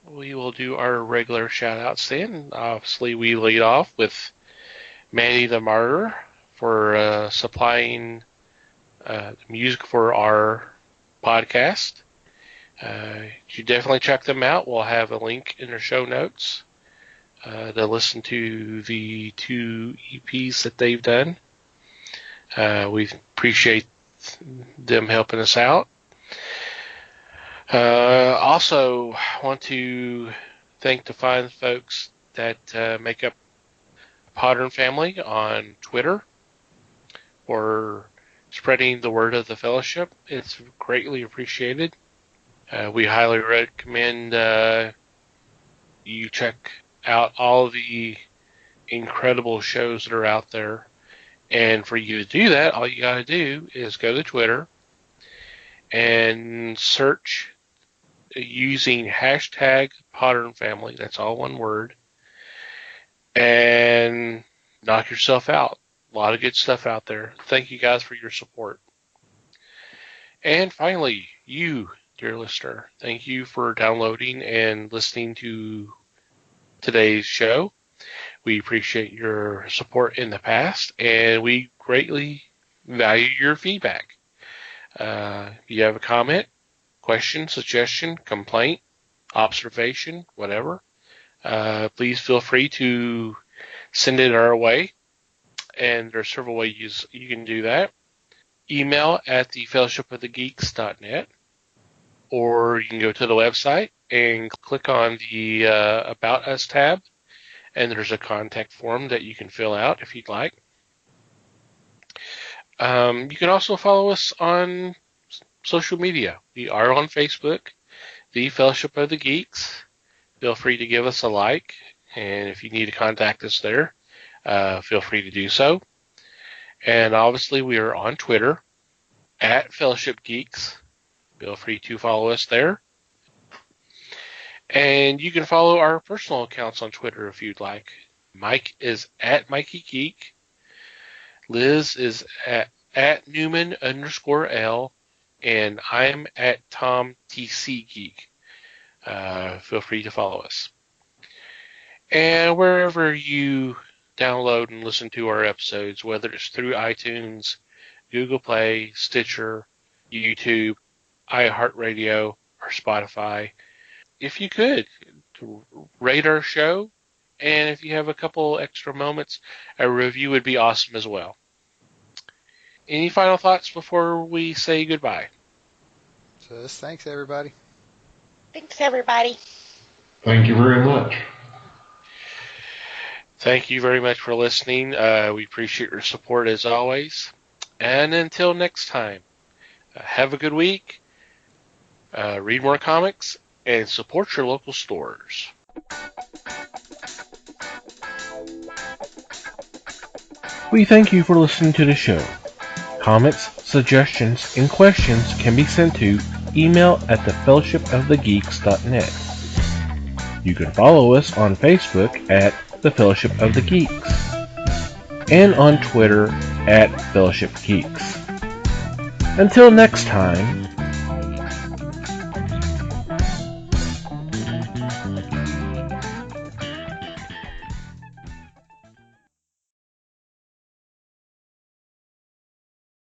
we will do our regular shout-outs then. Obviously, we lead off with Manny the Martyr for supplying the music for our podcast. You definitely check them out. We'll have a link in the show notes to listen to the 2 EPs that they've done. We appreciate them helping us out. Also, want to thank the fine folks that make up Podern Family on Twitter for spreading the word of the fellowship. It's greatly appreciated. We highly recommend you check out all the incredible shows that are out there. And for you to do that, all you got to do is go to Twitter and search using hashtag Podern Family. That's all one word. And knock yourself out. A lot of good stuff out there. Thank you guys for your support. And finally, you, dear listener, thank you for downloading and listening to today's show. We appreciate your support in the past, and we greatly value your feedback. If you have a comment, question, suggestion, complaint, observation, whatever, please feel free to send it our way. And there are several ways you can do that. Email at thefellowshipofthegeeks.net, or you can go to the website and click on the About Us tab, and there's a contact form that you can fill out if you'd like. You can also follow us on social media. We are on Facebook, The Fellowship of the Geeks. Feel free to give us a like, and if you need to contact us there, feel free to do so. And obviously, we are on Twitter, at Fellowship Geeks. Feel free to follow us there. And you can follow our personal accounts on Twitter if you'd like. Mike is at Mikey Geek. Liz is at Newman_L. And I'm at Tom TC Geek. Feel free to follow us. And wherever you download and listen to our episodes, whether it's through iTunes, Google Play, Stitcher, YouTube, iHeartRadio, or Spotify, if you could, rate our show, and if you have a couple extra moments, a review would be awesome as well. Any final thoughts before we say goodbye? Just thanks, everybody. Thanks, everybody. Thank you very much. Thank you very much for listening. We appreciate your support as always. And until next time, have a good week, read more comics, and support your local stores. We thank you for listening to the show. Comments, suggestions, and questions can be sent to email at thefellowshipofthegeeks.net. You can follow us on Facebook at The Fellowship of the Geeks and on Twitter at Fellowship Geeks. Until next time,